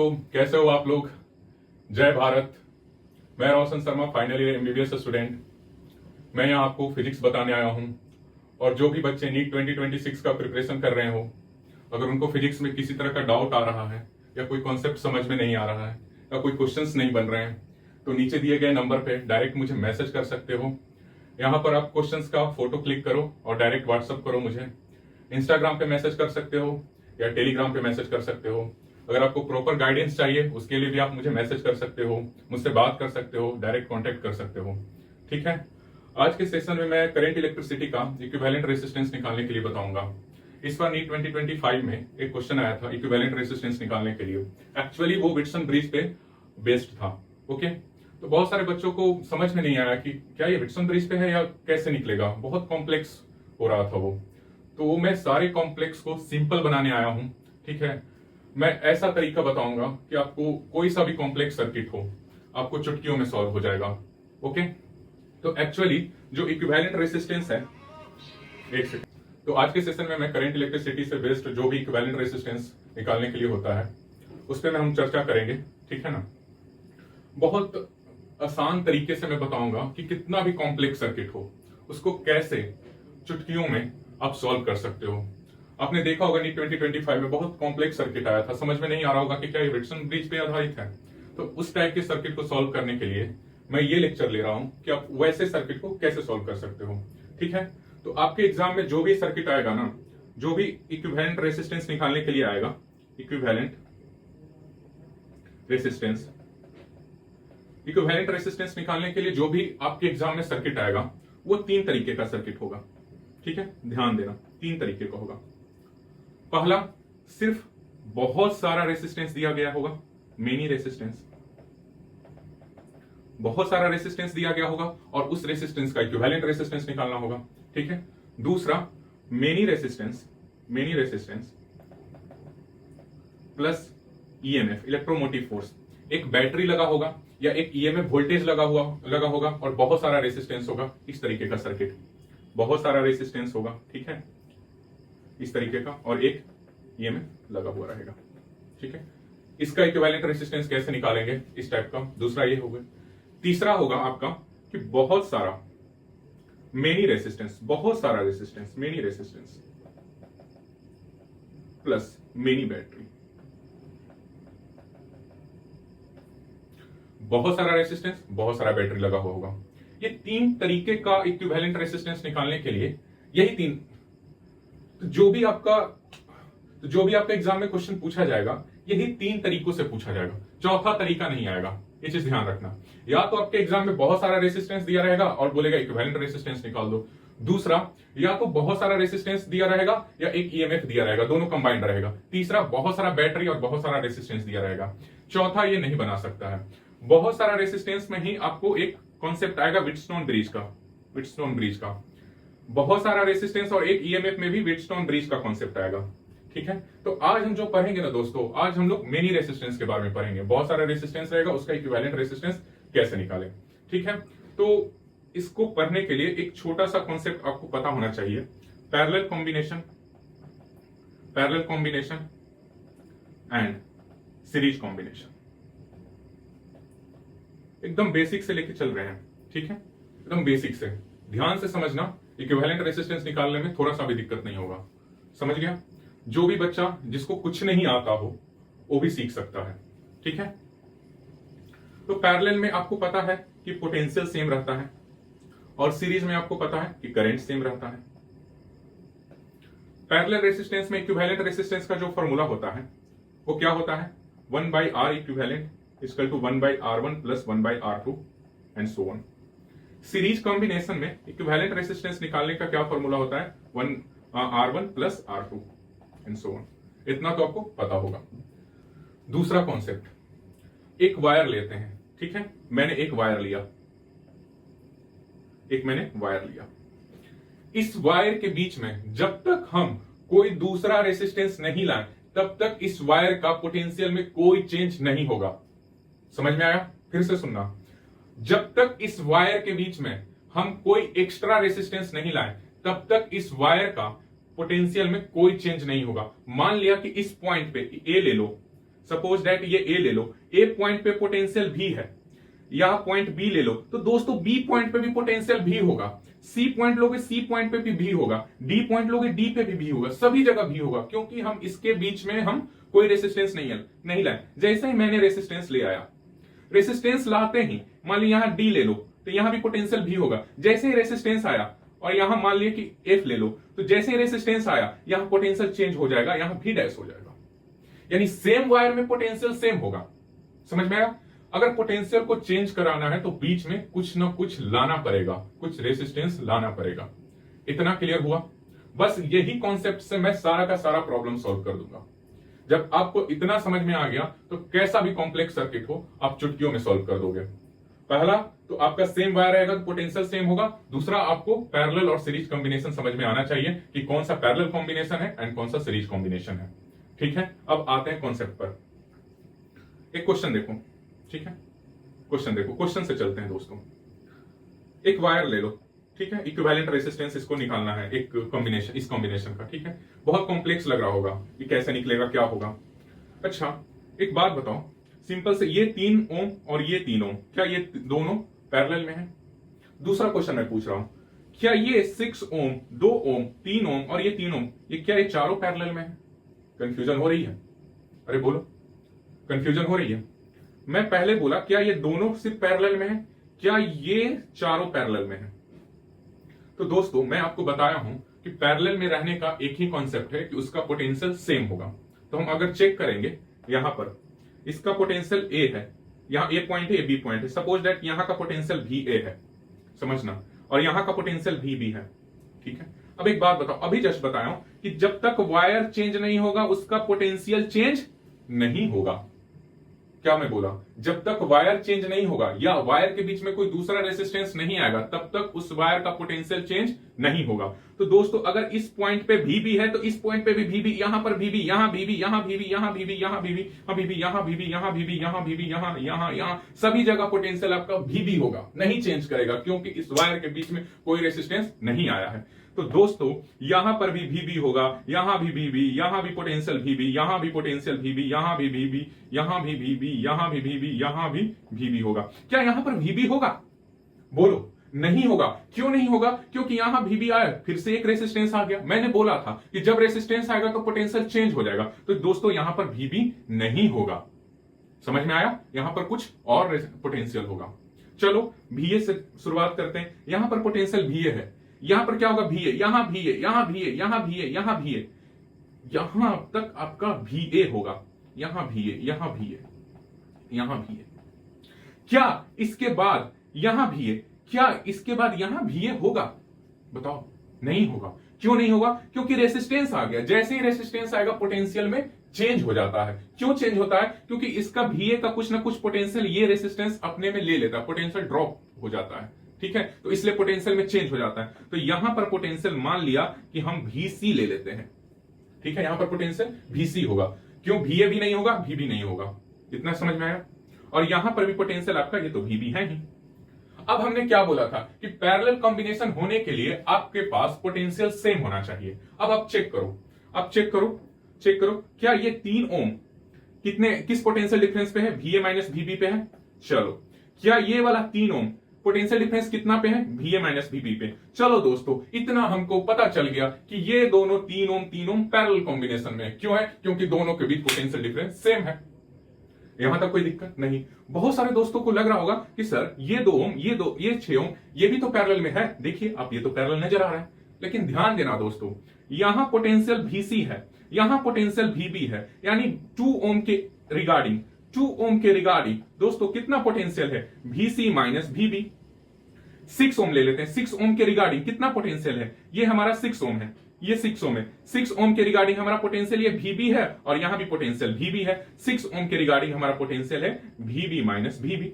दोस्तों, कैसे हो आप लोग। जय भारत। मैं Roshan Sharma, final year MBBS student. मैं यहाँ आपको फिजिक्स बताने आया हूँ। और जो भी बच्चे नीट 2026 का प्रिपरेशन कर रहे हो, अगर उनको फिजिक्स में किसी तरह का डाउट आ रहा है या कोई कॉन्सेप्ट समझ में नहीं आ रहा है या कोई क्वेश्चंस नहीं बन रहे हैं, तो नीचे दिए गए नंबर पे डायरेक्ट मुझे मैसेज कर सकते हो। यहाँ पर आप क्वेश्चंस का फोटो क्लिक करो और डायरेक्ट व्हाट्सअप करो मुझे। इंस्टाग्राम पे मैसेज कर सकते हो या टेलीग्राम पे मैसेज कर सकते हो। अगर आपको प्रॉपर गाइडेंस चाहिए उसके लिए भी आप मुझे मैसेज कर सकते हो, मुझसे बात कर सकते हो, डायरेक्ट कांटेक्ट कर सकते हो। ठीक है। आज के सेशन में मैं करंट इलेक्ट्रिसिटी का इक्विवेलेंट रेजिस्टेंस निकालने के लिए बताऊंगा। इस बार नीट 2025 में एक क्वेश्चन आया था इक्विवेलेंट रेजिस्टेंस निकालने के लिए। एक्चुअली वो विटसन ब्रिज पे बेस्ड था। ओके, तो बहुत सारे बच्चों को समझ में नहीं आया कि क्या ये विटसन ब्रिज पे है या कैसे निकलेगा। बहुत कॉम्प्लेक्स हो रहा था वो। तो मैं सारे कॉम्प्लेक्स को सिंपल बनाने आया हूं। ठीक है। मैं ऐसा तरीका बताऊंगा कि आपको कोई सा भी कॉम्प्लेक्स सर्किट हो आपको चुटकियों में सॉल्व हो जाएगा। ओके, तो एक्चुअली जो इक्विवेलेंट रेजिस्टेंस है, एक सेकंड। तो आज के सेशन में मैं करंट इलेक्ट्रिसिटी से बेस्ड जो भी इक्विवेलेंट रेजिस्टेंस निकालने के लिए होता है उस पर हम चर्चा करेंगे। ठीक है ना। बहुत आसान तरीके से मैं बताऊंगा कि कितना भी कॉम्प्लेक्स सर्किट हो उसको कैसे चुटकियों में आप सॉल्व कर सकते हो। आपने देखा होगा नीट 2025 में बहुत कॉम्प्लेक्स सर्किट आया था, समझ में नहीं आ रहा होगा कि क्या ये विटसन ब्रिज पे आधारित है। तो उस टाइप के सर्किट को सॉल्व करने के लिए मैं ये लेक्चर ले रहा हूं कि आप वैसे सर्किट को कैसे सॉल्व कर सकते हो। ठीक है। तो आपके एग्जाम में जो भी सर्किट आएगा ना, जो भी इक्विवेलेंट रेजिस्टेंस निकालने के लिए आएगा, इक्विवेलेंट रेजिस्टेंस, इक्विवेलेंट रेजिस्टेंस निकालने के लिए जो भी आपके एग्जाम में सर्किट आएगा वो तीन तरीके का सर्किट होगा। ठीक है, ध्यान देना, तीन तरीके का होगा। पहला, सिर्फ बहुत सारा रेजिस्टेंस दिया गया होगा, मेनी रेजिस्टेंस। बहुत सारा रेजिस्टेंस दिया गया होगा और उस रेजिस्टेंस का इक्विवेलेंट रेजिस्टेंस निकालना होगा। ठीक है। दूसरा, many resistance, many resistance plus EMF, electromotive force. एक बैटरी लगा होगा या एक ईएमएफ वोल्टेज लगा होगा और बहुत सारा रेजिस्टेंस होगा। इस तरीके का सर्किट, बहुत सारा रेजिस्टेंस होगा। ठीक है, इस तरीके का, और एक ईएमएफ लगा हुआ रहेगा। ठीक है। इसका इक्विवेलेंट रेजिस्टेंस कैसे निकालेंगे, इस टाइप का। दूसरा ये होगा। तीसरा होगा आपका कि बहुत सारा मेनी रेजिस्टेंस, बहुत सारा resistance, many resistance plus many battery. बहुत सारा रेजिस्टेंस, बहुत सारा बैटरी लगा हुआ होगा। ये तीन तरीके का इक्विवेलेंट रेजिस्टेंस निकालने के लिए यही तीन, जो भी आपका एग्जाम में क्वेश्चन पूछा जाएगा यही तीन तरीकों से पूछा जाएगा। चौथा तरीका नहीं आएगा, ये चीज ध्यान रखना। या तो आपके एग्जाम में बहुत सारा रेजिस्टेंस दिया रहेगा और बोलेगा इक्विवेलेंट रेजिस्टेंस निकाल दो। दूसरा, या तो बहुत सारा रेजिस्टेंस दिया रहेगा या एक ईएमएफ दिया रहेगा, दोनों कंबाइंड रहेगा। तीसरा, बहुत सारा बैटरी और बहुत सारा रेजिस्टेंस दिया रहेगा। चौथा ये नहीं बना सकता है। बहुत सारा रेजिस्टेंस में ही आपको एक कॉन्सेप्ट आएगा व्हीटस्टोन ब्रिज का, व्हीटस्टोन ब्रिज का। बहुत सारा रेजिस्टेंस और एक ईएमएफ में भी व्हीटस्टोन ब्रिज का कॉन्सेप्ट आएगा। ठीक है। तो आज हम जो पढ़ेंगे ना दोस्तों, आज हम लोग मेनी रेजिस्टेंस के बारे में पढ़ेंगे। बहुत सारा रेजिस्टेंस रहेगा, उसका इक्विवेलेंट रेजिस्टेंस कैसे निकालें। ठीक है। तो इसको पढ़ने के लिए एक छोटा सा कॉन्सेप्ट आपको पता होना चाहिए, parallel combination, parallel combination and series combination. एकदम बेसिक से लेके चल रहे हैं। ठीक है, एकदम बेसिक से ध्यान से समझना। इक्विवेलेंट रेजिस्टेंस निकालने में थोड़ा सा भी दिक्कत नहीं होगा। समझ गया। जो भी बच्चा जिसको कुछ नहीं आता हो वो भी सीख सकता है। ठीक है। तो पैरेलल में आपको पता है कि पोटेंशियल सेम रहता है और सीरीज में आपको पता है कि करंट सेम रहता है। पैरेलल रेजिस्टेंस में इक्विवेलेंट रेजिस्टेंस का जो फॉर्मूला होता है वो क्या होता है, 1/R equivalent equal to 1/R1 plus 1/R2 and so on. Series combination में इक्विवेलेंट रेजिस्टेंस निकालने का क्या फॉर्मूला होता है, 1R1 plus R2 and so on. इतना तो आपको पता होगा। दूसरा कॉन्सेप्ट, एक वायर लेते हैं। ठीक है, मैंने एक वायर लिया, इस वायर के बीच में जब तक हम कोई दूसरा रेजिस्टेंस नहीं लाएं तब तक इस वायर का पोटेंशियल में कोई चेंज नहीं होगा। समझ में आया? फिर से सुनना। जब तक इस वायर के बीच में हम कोई एक्स्ट्रा रेजिस्टेंस नहीं लाएं तब तक इस वायर का पोटेंशियल में कोई चेंज नहीं होगा। मान लिया कि इस पॉइंट पे ए ले लो, सपोज दैट ये ए ले लो, ए पॉइंट पे पोटेंशियल भी है, या पॉइंट बी ले लो, तो दोस्तों बी पॉइंट पे भी पोटेंशियल भी होगा, सी पॉइंट लोगे सी पॉइंट पे भी होगा, डी पॉइंट लोगे डी पे भी होगा, सभी जगह भी होगा, क्योंकि हम इसके बीच में हम कोई रेसिस्टेंस नहीं लाए। जैसे ही मैंने रेसिस्टेंस ले आया, रेसिस्टेंस लाते ही मान ली यहां डी ले लो तो यहां भी पोटेंशियल भी होगा। जैसे ही रेसिस्टेंस आया और यहां मान लिया कि एफ ले लो, तो जैसे ही रेसिस्टेंस आया यहां पोटेंशियल चेंज हो जाएगा, यहां भी डैश हो जाएगा, यानी सेम वायर में पोटेंशियल सेम होगा। समझ में आया? अगर पोटेंशियल को चेंज कराना है तो बीच में कुछ ना कुछ लाना पड़ेगा, कुछ रेसिस्टेंस लाना पड़ेगा। इतना क्लियर हुआ? बस यही कॉन्सेप्ट से मैं सारा का सारा प्रॉब्लम सॉल्व कर दूंगा। जब आपको इतना समझ में आ गया तो कैसा भी कॉम्प्लेक्स सर्किट हो आप चुटकियों में सॉल्व कर दोगे। पहला तो आपका सेम वायर रहेगा तो पोटेंशियल सेम होगा। दूसरा, आपको पैरेलल और सीरीज कॉम्बिनेशन समझ में आना चाहिए कि कौन सा पैरेलल कॉम्बिनेशन है एंड कौन सा सीरीज कॉम्बिनेशन है। ठीक है, अब आते हैं कॉन्सेप्ट पर। एक क्वेश्चन देखो, ठीक है, क्वेश्चन देखो, क्वेश्चन से चलते हैं दोस्तों। एक वायर ले लो, ठीक है, इक्विवेलेंट रेजिस्टेंस इसको निकालना है, एक कॉम्बिनेशन, इस कॉम्बिनेशन का। ठीक है, बहुत कॉम्प्लेक्स लग रहा होगा कि कैसे निकलेगा, क्या होगा। अच्छा, एक बात बताओ, सिंपल से, ये 3 ओम और ये 3 ओम, क्या ये दोनों पैरेलल में है? दूसरा क्वेश्चन मैं पूछ रहा हूं, क्या ये 6 ओम, 2 ओम, 3 ओम और ये 3 ओम, ये क्या ये चारों पैरेलल में है? कंफ्यूजन हो रही है? अरे बोलो, कंफ्यूजन हो रही है? मैं पहले बोला क्या ये दोनों सिर्फ पैरेलल में है, क्या ये चारों पैरेलल में है? तो दोस्तों मैं आपको बताया हूं कि पैरेलल में रहने का एक ही कॉन्सेप्ट है कि उसका पोटेंशियल सेम होगा। तो हम अगर चेक करेंगे, यहां पर इसका पोटेंशियल ए है, यहां ए पॉइंट है, बी पॉइंट है, सपोज दैट यहां का पोटेंशियल भी ए है, समझना, और यहां का पोटेंशियल भी बी है। ठीक है, अब एक बात बताओ, अभी जस्ट बताया हूं कि जब तक वायर चेंज नहीं होगा उसका पोटेंशियल चेंज नहीं होगा। क्या मैं बोला? जब तक वायर चेंज नहीं होगा या वायर के बीच में कोई दूसरा रेसिस्टेंस नहीं आएगा तब तक उस वायर का पोटेंशियल चेंज नहीं होगा। तो दोस्तों अगर इस पॉइंट पे भी है तो इस पॉइंट पे भी, यहां पर भी, यहां भी, यहां भी, यहां भी, यहां भी, यहां भी, यहां भी, यहां भी, यहां भी, यहां सभी जगह पोटेंशियल आपका भी होगा, नहीं चेंज करेगा, क्योंकि इस वायर के बीच में कोई रेसिस्टेंस नहीं आया है। तो दोस्तों यहां पर भी होगा, यहां भी, यहां भी पोटेंशियल भी, यहां भी पोटेंशियल भी, यहां भी, यहां भी, यहां भी, यहां भी होगा। क्या यहां पर भी होगा? बोलो, नहीं होगा। क्यों नहीं होगा? क्योंकि यहां भी आया, फिर से एक रेसिस्टेंस आ गया। मैंने बोला था कि जब रेसिस्टेंस आएगा तो पोटेंशियल चेंज हो जाएगा। तो दोस्तों यहां पर भी नहीं होगा। समझ में आया? यहां पर कुछ और पोटेंशियल होगा। चलो भी से शुरुआत करते हैं। यहां पर पोटेंशियल भी है, यहां पर क्या होगा? भी है, यहां भी है, यहां भी है, यहां भी है, यहां भी है, यहां तक आपका भी ए होगा, यहां भी है, यहां भी है, यहां भी है। क्या इसके बाद यहां भी है? क्या इसके बाद यहां भी है होगा? बताओ, नहीं होगा। क्यों नहीं होगा? क्योंकि रेसिस्टेंस आ गया। जैसे ही रेसिस्टेंस आएगा पोटेंशियल में चेंज हो जाता है। क्यों चेंज होता है? क्योंकि इसका भी का कुछ ना कुछ पोटेंशियल ये रेसिस्टेंस अपने में ले लेता है, पोटेंशियल ड्रॉप हो जाता है। ठीक है, तो इसलिए पोटेंशियल में चेंज हो जाता है। तो यहां पर पोटेंशियल मान लिया कि हम VC ले लेते हैं। ठीक है, यहां पर पोटेंशियल VC होगा। क्यों? VA भी नहीं होगा, V भी नहीं होगा। इतना समझ में आया? और यहां पर भी पोटेंशियल आपका ये तो V है ही। अब हमने क्या बोला था कि पैरेलल कॉम्बिनेशन होने के लिए आपके पास पोटेंशियल सेम होना चाहिए। अब आप चेक करो, अब चेक करो, क्या ये 3 ओम किस पोटेंशियल डिफरेंस पे है? VA माइनस VB पे है। चलो, क्या ये वाला 3 ओम पोटेंशियल डिफरेंस कितना पे है? VA माइनस VB पे। चलो दोस्तों, इतना हमको पता चल गया कि ये दोनों 3 ओम पैरेलल कॉम्बिनेशन में है। क्यों है? क्योंकि दोनों के बीच पोटेंशियल डिफरेंस सेम है। यहां तक कोई दिक्कत नहीं। बहुत सारे दोस्तों को लग रहा होगा कि सर ये 2 ओम, ये 6 ओम, ये भी तो पैरेलल में है। देखिए आप, ये तो पैरेलल नजर आ रहा है, लेकिन ध्यान देना दोस्तों, यहां पोटेंशियल VC है, यहां पोटेंशियल VB है, यानी 2 ओम के रिगार्डिंग, 2 ओम के रिगार्डिंग दोस्तों कितना पोटेंशियल है? VC minus VB। 6 ओम ले लेते हैं, 6 ओम के रिगार्डिंग कितना पोटेंशियल है? ये हमारा 6 ओम है, ये 6 ओम है। 6 ओम के रिगार्डिंग हमारा पोटेंशियल ये VB है और यहां भी पोटेंशियल VB है। 6 ओम के रिगार्डिंग हमारा पोटेंशियल है VB माइनस VB।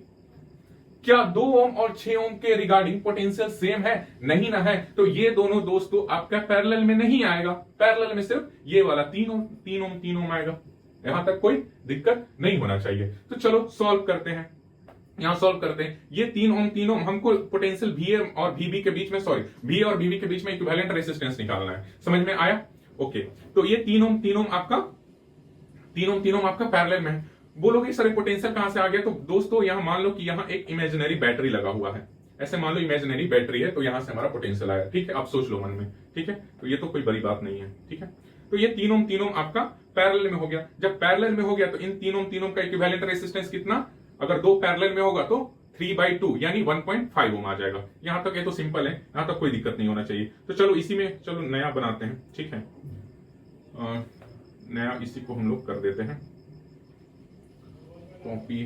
क्या 2 ओम और 6 ओम के रिगार्डिंग पोटेंशियल सेम है? नहीं ना है, तो ये दोनों दोस्तों आपका पैरेलल में नहीं आएगा। पैरेलल में सिर्फ ये वाला 3 ओम आएगा। यहां तक कोई दिक्कत नहीं होना चाहिए। तो चलो सॉल्व करते हैं, यहां सॉल्व करते हैं। ये 3 ओम हमको पोटेंशियल VA और VB के बीच में, VA और VB के बीच में इक्विवेलेंट रेजिस्टेंस निकालना है। समझ में आया? ओके, तो ये 3 ओम आपका तीनों तीनों आपका पैरेलल में है। बोलोगे सर पोटेंशियल कहां से आ गया? तो दोस्तों यहां मान लो कि यहां एक इमेजिनरी बैटरी लगा हुआ है, ऐसे मान लो इमेजिनरी बैटरी है, तो यहां से हमारा पोटेंशियल आया। ठीक है, आप सोच लो मन में। ठीक है, तो ये तो कोई बड़ी बात नहीं है। ठीक है, तो ये तीनों तीनों आपका पैरेलल में हो गया। जब पैरेलल में हो गया तो इन तीनों तीनों का इक्विवेलेंट रेजिस्टेंस कितना? अगर दो पैरेलल में होगा तो 3/2 यानी 1.5 ओम आ जाएगा। यहां तक ये तो सिंपल है, यहां तक कोई दिक्कत नहीं होना चाहिए। तो चलो इसी में चलो नया बनाते हैं। ठीक है, नया इसी को हम लोग कर देते हैं कॉपी।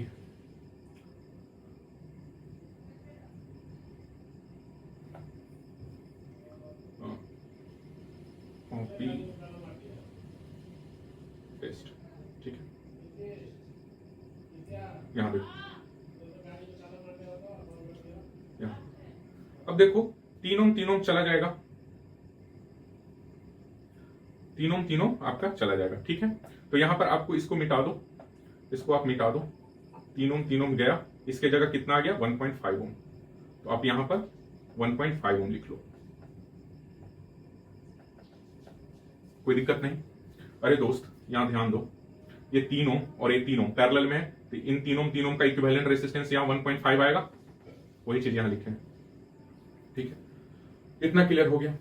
Copy paste. ठीक है, यहां देखो, यहां अब देखो तीनों तीनों चला जाएगा, तीनों तीनों आपका चला जाएगा। ठीक है, तो यहां पर आपको इसको मिटा दो, इसको आप मिटा दो, तीनों तीनों गया, इसके जगह कितना आ गया? 1.5 ओम। तो आप यहां पर 1.5 ओम लिख लो, कोई दिक्कत नहीं। अरे दोस्त यहां ध्यान दो, ये तीनों और ये तीनों पैरेलल में है, तो इन तीनों तीनों का इक्विवेलेंट रेजिस्टेंस यहां 1.5 आएगा, वही चीज यहां लिखे। ठीक है, इतना क्लियर हो गया।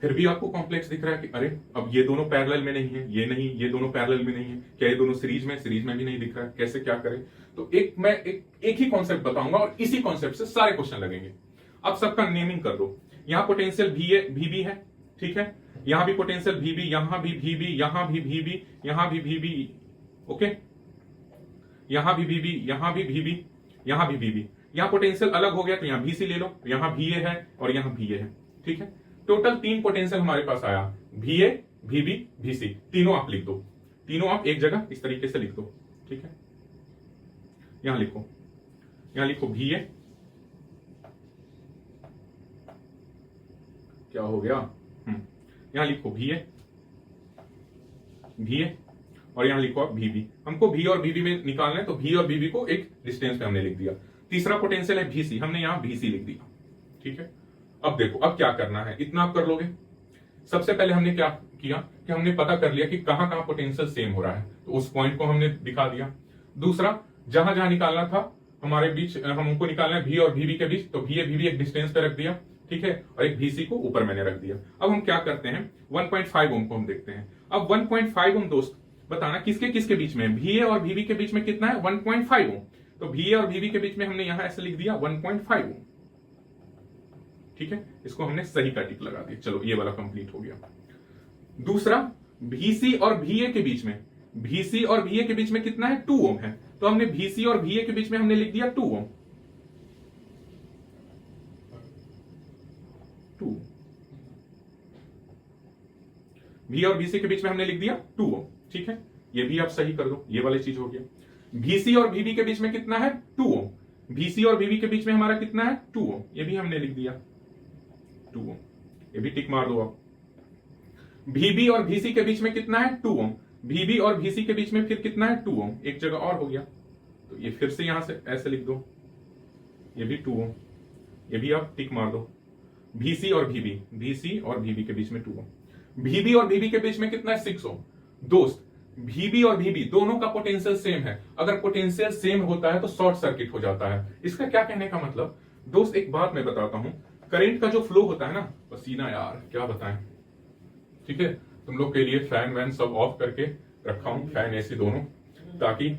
फिर भी आपको कॉम्प्लेक्स दिख रहा है कि अरे अब ये दोनों पैरेलल में नहीं है, ये नहीं, ये दोनों पैरेलल में नहीं है, क्या ये दोनों सीरीज में? सीरीज में भी नहीं दिख रहा है, कैसे क्या करें? तो मैं एक ही कॉन्सेप्ट बताऊंगा और इसी कॉन्सेप्ट से सारे क्वेश्चन लगेंगे। अब सबका नेमिंग कर दो। यहां पोटेंशियल VB है, ठीक है, यहां भी पोटेंशियल VB, यहां भी VB, यहां भी VB, यहां भी VB, ओके, यहां भी VB, यहां भी VB, यहां भी VB। यहां पोटेंशियल अलग हो गया तो यहां VC ले लो, यहां VA है और यहां VA है। ठीक है, टोटल 3 पोटेंशियल हमारे पास आया, VA, VB, VC। तीनों आप लिख दो, तीनों आप एक जगह इस तरीके से लिख दो। ठीक है, यहां लिखो, यहां लिखो VA, क्या हो गया? यहां लिखो VA, VA और यहां लिखो आप VB। हमको V और VB में निकालना है, तो V और VB को एक डिस्टेंस पे हमने लिख दिया। तीसरा पोटेंशियल है VC, हमने यहां VC लिख दिया। ठीक है, अब देखो अब क्या करना है, इतना आप कर लोगे। सबसे पहले हमने क्या किया कि हमने पता कर लिया कि कहां कहां पोटेंशियल सेम हो रहा है, तो उस पॉइंट को हमने दिखा दिया। दूसरा, जहां जहां निकालना था हमारे बीच, हमको निकालना है V और VB के बीच, तो VA VB एक डिस्टेंस पे रख दिया। ठीक है, और एक VC को ऊपर मैंने रख दिया। अब हम क्या करते हैं, 1.5 ओम को हम देखते हैं। अब 1.5 ओम दोस्त बताना किसके किसके बीच में? VA और VB के बीच में कितना है? 1.5 ओम। तो VA और VB के बीच में हमने यहां ऐसे लिख दिया 1.5 ओम। ठीक है, इसको हमने सही का टिक लगा दिया। चलो ये वाला कंप्लीट हो गया। दूसरा, VC और VA के बीच में, VC और VA के बीच में कितना है? 2 ओम है, तो हमने VC और VA के बीच में हमने लिख दिया 2 ओम। 2 V और VC के बीच में हमने लिख दिया 2 ओम। ठीक है, ये भी आप सही कर दो, ये वाली चीज हो गया। VC और VB के बीच में कितना है? 2 ओम। VC और VB के बीच में हमारा कितना है? 2 ओम, ये भी हमने लिख दिया 2 ओम, ये भी टिक मार दो आप। VB और VC के बीच में कितना है? 2 ओम। VB और VC के बीच में फिर कितना है? 2 ओम, एक जगह और हो गया, तो ये फिर से यहां से ऐसे लिख दो, ये भी 2 ओम, ये भी आप टिक मार दो। VC और VB, VC और VB के बीच में 2 ओम। VB और VB के बीच में कितना है? 6 ओम। दोस्त VB और VB दोनों का पोटेंशियल सेम है, अगर पोटेंशियल सेम होता है तो शॉर्ट सर्किट हो जाता है। इसका क्या कहने का मतलब? दोस्त एक बात मैं बताता हूं, करंट का जो फ्लो होता है ना, पसीना यार क्या बताएं। ठीक है, तुम लोग के लिए फैन वैन सब ऑफ करके रखा हूं, फैन एसी दोनों, ताकि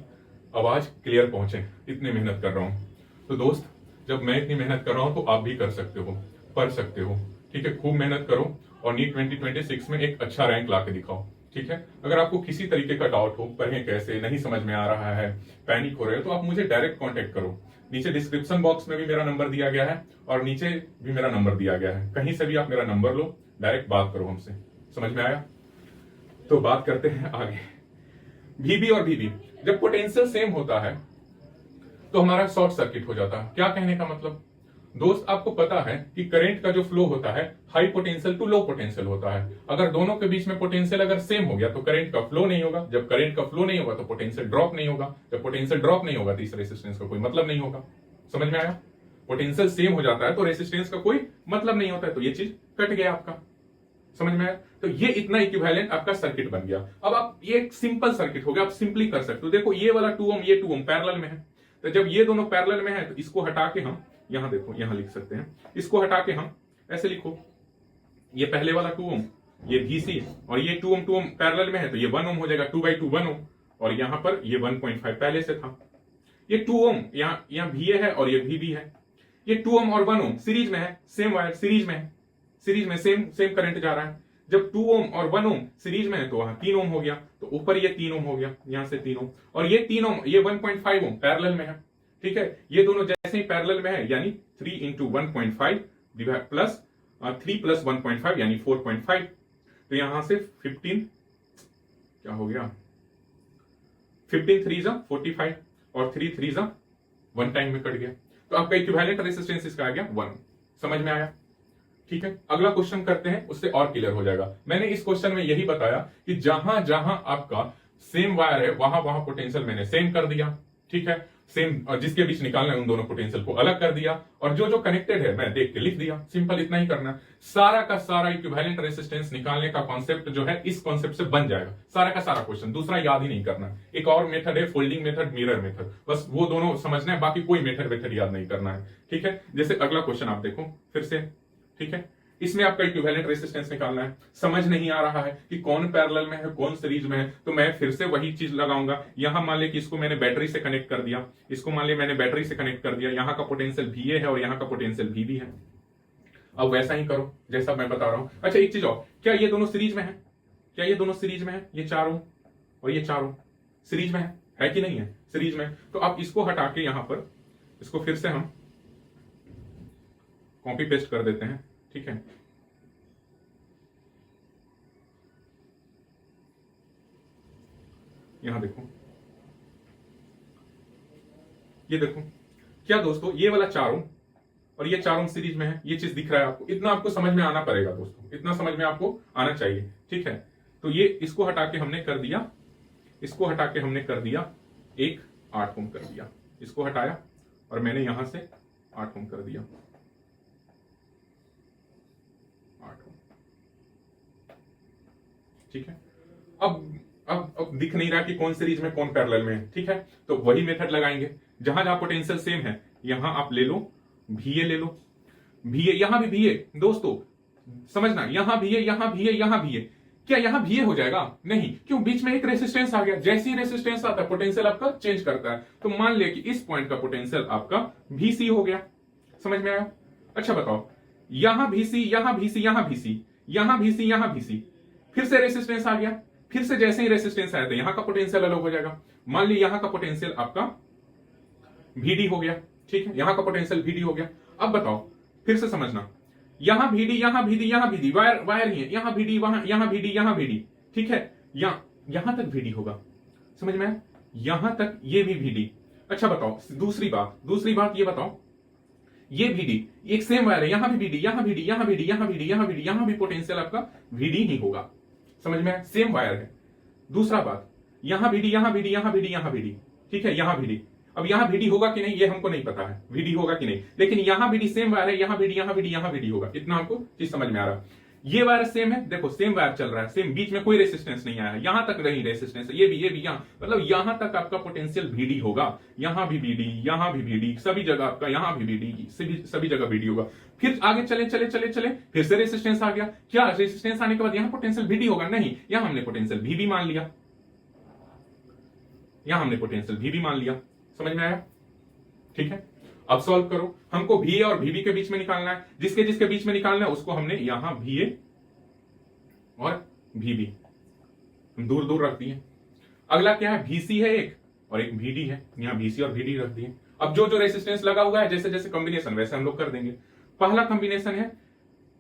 आवाज क्लियर पहुंचे, इतनी मेहनत कर रहा हूं। तो दोस्त जब मैं इतनी मेहनत कर रहा हूं तो आप भी कर सकते हो, पढ़ सकते हो। ठीक है, खूब मेहनत करो और नीट 2026 में एक अच्छा रैंक ला के दिखाओ। ठीक है, अगर आपको किसी तरीके का डाउट हो, पढ़ें कैसे, नहीं समझ में आ रहा है, पैनिक हो रहे हो, तो आप मुझे डायरेक्ट कांटेक्ट करो। नीचे डिस्क्रिप्शन बॉक्स में भी मेरा नंबर दिया गया है और नीचे भी मेरा नंबर दिया गया है, कहीं से भी आप मेरा नंबर लो, डायरेक्ट बात करो हमसे। समझ में आया? तो बात करते हैं आगे। VB और VB जब पोटेंशियल सेम होता है तो हमारा शॉर्ट सर्किट हो जाता है। क्या कहने का मतलब? दोस्त आपको पता है कि करंट का जो फ्लो होता है high potential to low potential होता है। अगर दोनों के बीच में पोटेंशियल अगर सेम हो गया तो करंट का फ्लो नहीं होगा, जब करंट का फ्लो नहीं होगा तो पोटेंशियल ड्रॉप नहीं होगा, जब पोटेंशियल ड्रॉप नहीं होगा तो इस रेजिस्टेंस का कोई मतलब नहीं होगा। समझ में आया? पोटेंशियल सेम हो जाता है तो रेजिस्टेंस का कोई मतलब नहीं होता है, तो ये चीज कट गया आपका। समझ में आया? तो ये इतना इक्विवेलेंट आपका सर्किट बन गया। अब आप ये एक सिंपल सर्किट हो गया, आप सिंपली कर सकते हो। देखो ये वाला 2 ओम ये 2 ओम पैरेलल में है, तो जब ये दोनों पैरेलल में है तो इसको हटा के हम यहां देखो यहां लिख सकते हैं, इसको हटा के हम ऐसे लिखो, ये पहले वाला 2 ओम ये VC और ये 2 ओम पैरेलल में है तो ये 1 ओम हो जाएगा, 2/2 1 ओम, और यहां पर ये 1.5 पहले से था। ये 2 ओम यहाँ VA है और ये VB है। ये 2 ओम और 1 ओम सीरीज में है, सेम वायर सीरीज में है, सीरीज में सेम करंट जा रहा है। जब 2 ओम और 1 ओम सीरीज में है तो वहां 3 ओम हो गया, तो ऊपर ये 3 ओम हो गया, यहां से 3 ओम, और ये 3 ओम ये 1.5 ओम पैरेलल में है। ठीक है, ये दोनों जैसे ही पैरेलल में है यानी 3 × 1.5 प्लस 3 + 1.5 यानी 4.5, तो यहां से 15 क्या हो गया, 15 3 × 45 और 3 3 × 1 टाइम में कट गया, तो आपका इक्विवेलेंट रेजिस्टेंस इसका आ गया 1। समझ में आया? ठीक है, अगला क्वेश्चन करते हैं, उससे और क्लियर हो जाएगा। मैंने इस क्वेश्चन में यही बताया कि जहां जहां आपका सेम वायर है वहां वहां पोटेंशियल मैंने सेम कर दिया। ठीक है, सेम, और जिसके बीच निकालना है उन दोनों पोटेंशियल को अलग कर दिया, और जो जो कनेक्टेड है मैं देख के लिख दिया। सिंपल इतना ही करना है। सारा का सारा इक्विवेलेंट रेजिस्टेंस निकालने का कॉन्सेप्ट जो है इस कॉन्सेप्ट से बन जाएगा, सारा का सारा क्वेश्चन, दूसरा याद ही नहीं करना। एक और मेथड है फोल्डिंग मेथड, मिरर मेथड, बस वो दोनों समझना है, बाकी कोई मेथड याद नहीं करना है। ठीक है, जैसे अगला क्वेश्चन आप देखो फिर से। ठीक है, इसमें आपका इक्विवेलेंट रेजिस्टेंस निकालना है। समझ नहीं आ रहा है कि कौन पैरेलल में है कौन सीरीज में है, तो मैं फिर से वही चीज लगाऊंगा। यहां मान ले कि इसको मैंने बैटरी से कनेक्ट कर दिया, इसको मान ले मैंने बैटरी से कनेक्ट कर दिया, यहां का पोटेंशियल VA है और यहां का पोटेंशियल VB है। अब वैसा ही करो जैसा मैं बता रहा हूं। अच्छा एक चीज और, क्या ये दोनों सीरीज में है? क्या ये दोनों सीरीज में है? ये 4 ओम और ये 4 ओम सीरीज में है कि नहीं है? सीरीज में। तो अब इसको हटा के यहां पर इसको फिर से हम कॉपी पेस्ट कर देते हैं। ठीक है, यहां देखो, ये देखो, क्या दोस्तों ये वाला 4 ओम और ये 4 ओम सीरीज में है, ये चीज दिख रहा है आपको? इतना आपको समझ में आना पड़ेगा दोस्तों, इतना समझ में आपको आना चाहिए। ठीक है, तो ये इसको हटा के हमने कर दिया, इसको हटा के हमने कर दिया एक 8 ओम कर दिया, इसको हटाया और मैंने यहां से 8 ओम कर दिया, 8 ओम। ठीक है, अब दिख नहीं रहा कि कौन सीरीज में कौन पैरेलल में है। ठीक है, तो वही मेथड लगाएंगे। जहां जहां पोटेंशियल सेम है यहां आप ले लो VA, ले लो VA, यहां भी VA दोस्तों, समझना, यहां VA यहां VA यहां VA। क्या यहां VA हो जाएगा? नहीं, क्यों? बीच में एक रेसिस्टेंस आ गया, जैसे ही रेसिस्टेंस आता है पोटेंशियल आपका चेंज करता है। तो मान लिया कि इस पॉइंट का पोटेंशियल आपका VC हो गया। समझ में आया? अच्छा बताओ, यहां VC यहां VC यहां VC यहां VC यहां VC, फिर से रेसिस्टेंस आ गया, फिर से जैसे ही रेसिस्टेंस आया तो यहां का पोटेंशियल अलग हो जाएगा। मान ली यहां का पोटेंशियल आपका VD हो गया। ठीक है, यहां का पोटेंशियल VD हो गया। अब बताओ, फिर से समझना, यहां VD यहां VD यहां VD, वायर ही है, यहां VD वहां, यहां VD यहां VD। ठीक है, यहां तक VD होगा। समझ में आया? यहां तक ये भी VD। अच्छा बताओ, दूसरी बात ये बताओ, ये VD एक सेम वायर है, यहां भी VD यहां VD यहां VD यहां VD यहां VD, यहां भी पोटेंशियल आपका VD ही होगा। समझ में आया? सेम वायर है। दूसरा बात, यहां VD यहां VD यहां VD यहां VD। ठीक है, यहां VD, अब यहां VD होगा कि नहीं ये हमको नहीं पता है, VD होगा कि नहीं, लेकिन यहां VD सेम वायर है, यहां VD यहां VD यहां VD होगा। इतना हमको चीज समझ में आ रहा है। ये वायर सेम है, देखो सेम वायर चल रहा है, सेम, बीच में कोई रेसिस्टेंस नहीं आया, यहां तक रही रेसिस्टेंस, ये भी यहां, मतलब यहां तक आपका पोटेंशियल VD होगा। यहां भी VD यहां भी VD, सभी जगह आपका यहां भी VD, सभी जगह VD होगा। फिर आगे चले, फिर से रेसिस्टेंस आ गया। क्या रेसिस्टेंस आने के बाद यहां पोटेंशियल VD होगा? नहीं, यहां हमने पोटेंशियल VB मान लिया, यहां हमने पोटेंशियल VB मान लिया। समझ में आया? ठीक है, अब सॉल्व करो। हमको VA और VB के बीच में निकालना है, जिसके बीच में निकालना है उसको हमने यहां VA और VB हम दूर दूर रख दिए। अगला क्या है? VC है एक और एक VD है, यहां VC और VD रख दिए। अब जो जो रेसिस्टेंस लगा हुआ है, जैसे जैसे कॉम्बिनेशन वैसे हम लोग कर देंगे। पहला कॉम्बिनेशन है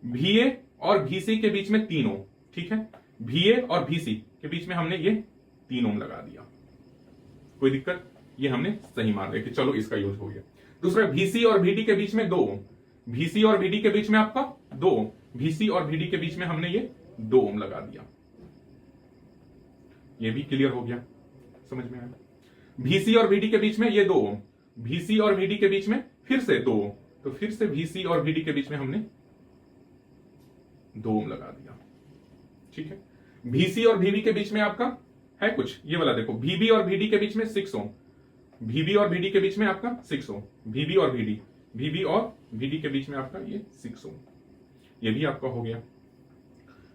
VA और VC के बीच में 3 ओम। ठीक है, VA और VC के बीच में हमने ये 3 ओम लगा दिया, कोई दिक्कत? ये हमने सही मान लिया कि चलो इसका यूज हो गया। दूसरा, VC और VD के बीच में 2 ओम, VC और VD के बीच में आपका 2 ओम, VC और VD के बीच में हमने ये 2 ओम लगा दिया। ये भी क्लियर हो गया, समझ में आया? VC और VD के बीच में ये 2 ओम, VC और VD के बीच में फिर से 2 ओम, तो फिर से VC और VD के बीच में हमने 2 ओम लगा दिया। ठीक है। VC और VB के बीच में आपका है कुछ, ये वाला देखो, VB और VD के बीच में 6 ओम, VB और VD के बीच में आपका 6 ओम, VB और VD, VB और VD के बीच में आपका ये 6 ओम, ये भी आपका हो गया।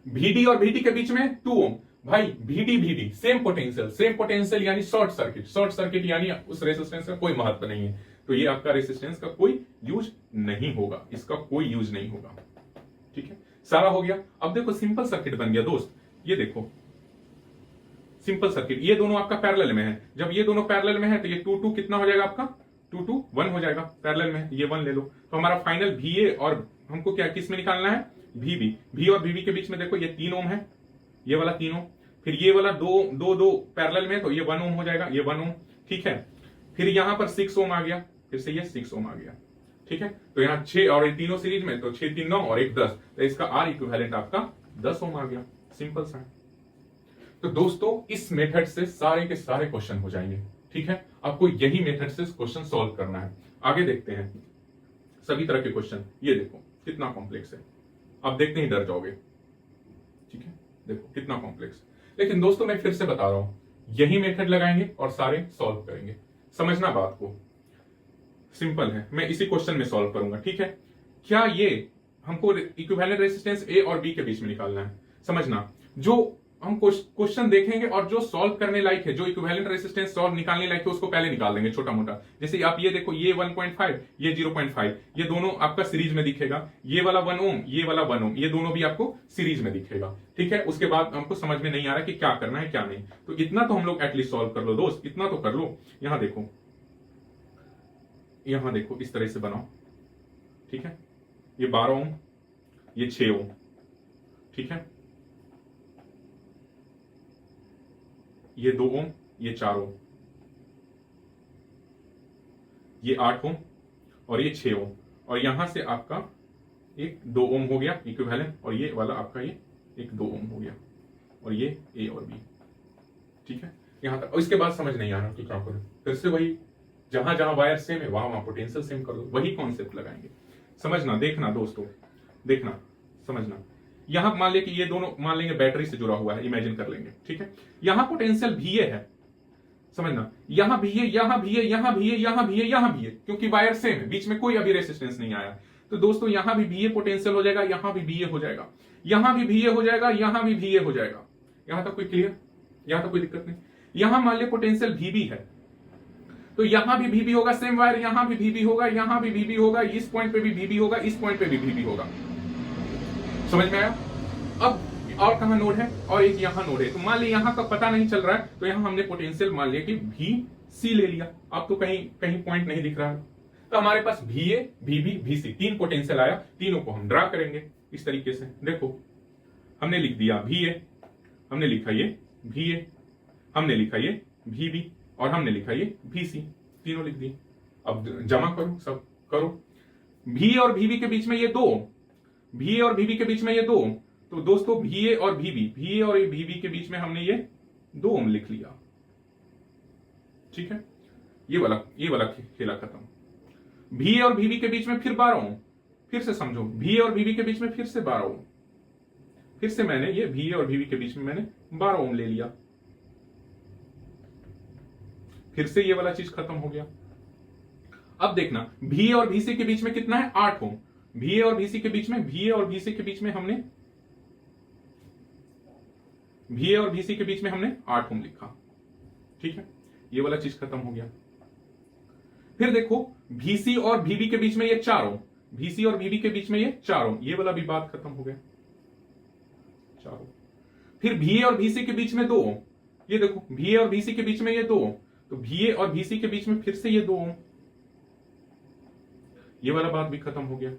VD और VD के बीच में 2 ओम, भाई VD VD सेम पोटेंशियल यानी शॉर्ट सर्किट यानी उस रेजिस्टेंस का कोई महत्व नहीं है, तो ये आपका रेजिस्टेंस का कोई यूज नहीं होगा, इसका कोई यूज नहीं होगा। ठीक है, सारा हो गया। अब देखो सिंपल सर्किट बन गया दोस्त, ये देखो सिंपल सर्किट, ये दोनों आपका पैरेलल में है। जब ये दोनों पैरेलल में है तो ये 2 कितना हो जाएगा आपका, 2 1 हो जाएगा, पैरेलल में ये 1 ले लो। तो हमारा फाइनल VA और हमको क्या किस में निकालना है, VB। V और VB के बीच में देखो ये 3 ओम है, ये वाला 3 ओम, फिर ये वाला 2 पैरेलल में, तो ये 1 ओम हो जाएगा, ये 1 ओम। ठीक है, फिर यहां पर 6 ओम आ गया, फिर से ये 6 ओम आ गया। ठीक है, तो यहाँ 6 और ये तीनों सीरीज में, तो 6 3 9 और 1 10, तो इसका R इक्विवेलेंट आपका 10 ओम आ गया। सिंपल सा। तो दोस्तों इस मेथड से सारे के सारे क्वेश्चन हो जाएंगे। ठीक है, आपको यही मेथड से क्वेश्चन सॉल्व करना है। आगे देखते हैं सभी तरह के क्वेश्चन, ये देखो कितना कॉम्प्लेक्स है, आप देखते ही डर जाओगे। ठीक है, देखो कितना कॉम्प्लेक्स। लेकिन दोस्तों मैं फिर से बता रहा हूं, यही मेथड लगाएंगे और सारे सॉल्व करेंगे। समझना बात को, सिंपल है, मैं इसी क्वेश्चन में सॉल्व करूंगा। ठीक है, क्या ये हमको इक्विवेलेंट रेजिस्टेंस A और B के बीच में निकालना है। समझना, जो हम क्वेश्चन देखेंगे और जो सॉल्व करने लायक है, जो इक्विवेलेंट रेजिस्टेंस सॉल्व निकालने लायक है, उसको पहले निकाल देंगे छोटा मोटा। जैसे आप ये देखो, ये 1.5, ये 0.5, ये दोनों आपका सीरीज में दिखेगा, ये वाला 1 ओम, ये वाला 1 ओम, ये दोनों भी आपको सीरीज में दिखेगा। ठीक है, उसके बाद हमको समझ में नहीं आ रहा कि क्या करना है क्या नहीं, तो इतना तो हम लोग एटलीस्ट सॉल्व कर लो दोस्त, इतना तो कर लो। यहां देखो, यहां देखो, इस तरह से बनाओ। ठीक है, ये 12 ओम, ये 6 ओम। ठीक है, ये 2 ओम, ये 4 ओम, ये 8 ओम और ये 6 ओम, और यहां से आपका एक 2 ओम हो गया इक्विवेलेंट, और ये वाला आपका ये एक 2 ओम हो गया, और ये A और B। ठीक है, यहां तक। और इसके बाद समझ नहीं आ रहा कि क्या करें, फिर से वही, जहां जहां वायर सेम है वहां वहां पोटेंशियल सेम कर दो, वही कॉन्सेप्ट लगाएंगे। समझना, देखना दोस्तों, देखना समझना। यहां मान ले कि ये दोनों मान लेंगे बैटरी से जुड़ा हुआ है, इमेजिन कर लेंगे। ठीक है, यहां पोटेंशियल VA है, समझना, यहां VA, यहां VA, यहां VA, यहां VA, यहां VA, क्योंकि वायर सेम है, बीच में कोई अभी रेजिस्टेंस नहीं आया। तो दोस्तों यहां भी VA पोटेंशियल हो जाएगा, यहां भी VA हो जाएगा, यहां भी VA हो जाएगा, यहां भी VA हो जाएगा। यहां तक कोई क्लियर, यहां तक कोई दिक्कत नहीं। यहां मान ले पोटेंशियल VB है, तो यहां भी VB होगा, सेम वायर, यहां भी VB होगा, यहां भी VB होगा, इस पॉइंट पे भी VB होगा, इस पॉइंट पे भी VB होगा। समझ में आया? अब और कहां नोड है, और एक यहां नोड है, तो मान लिया यहां का पता नहीं चल रहा है, तो यहां हमने पोटेंशियल मान लिया कि VC ले लिया। अब तो कहीं कहीं पॉइंट नहीं दिख रहा है, तो हमारे पास VA, VB, VC 3 पोटेंशियल आया, तीनों को हम ड्रा करेंगे इस तरीके से। देखो हमने लिख दिया VA, हमने लिखा ये VA, हमने लिखा ये VB, और हमने लिखा ये VC, तीनों लिख दिए। अब जमा करो, सब करो। VA और VB के बीच में ये 2, VA और VB के बीच में ये 2, तो दोस्तों VA और VA और VB के बीच में हमने ये 2 ओम लिख लिया। ठीक है, ये वाला खेला खत्म। VA और VB के बीच में फिर 12 ओम, फिर से समझो, VA और VB के बीच में फिर से 12 ओम, फिर से मैंने ये VA और VB के बीच में मैंने 12 ओम ले लिया, फिर से ये वाला चीज खत्म हो गया। अब देखना, VA और VC के बीच में कितना है, 8 ओम। VA और VC के बीच में, VA और VC के बीच में हमने 8 ओम लिखा। ठीक है, ये वाला चीज खत्म हो गया। फिर देखो VC और VB के बीच में ये 4 ओम, VC और VB के बीच में ये 4 ओम, ये वाला भी बात खत्म हो गया, 4 ओम। फिर VA और VC के बीच में 2 ओम, ये देखो VA और VC के बीच में ये 2 ओम, तो VA और VC के बीच में फिर से ये 2 ओम, ये वाला बात भी खत्म हो गया।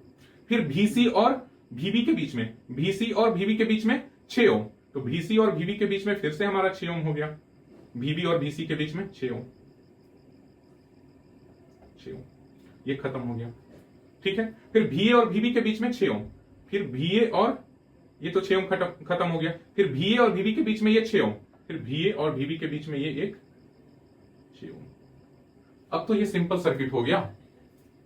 फिर VC और VB के बीच में, VC और VB के बीच में 6 ओम, तो VC और VB के बीच में फिर से हमारा 6 ओम हो गया, VB और VC के बीच में 6 ओम, 6 ओम, ये खत्म हो गया। ठीक है, फिर VA और VB के बीच में 6 ओम, फिर VA और ये तो 6 ओम खत्म हो गया, फिर VA और VB के बीच में ये 6 ओम, फिर VA और VB के बीच में ये एक 6 ओम। अब तो ये सिंपल सर्किट हो गया।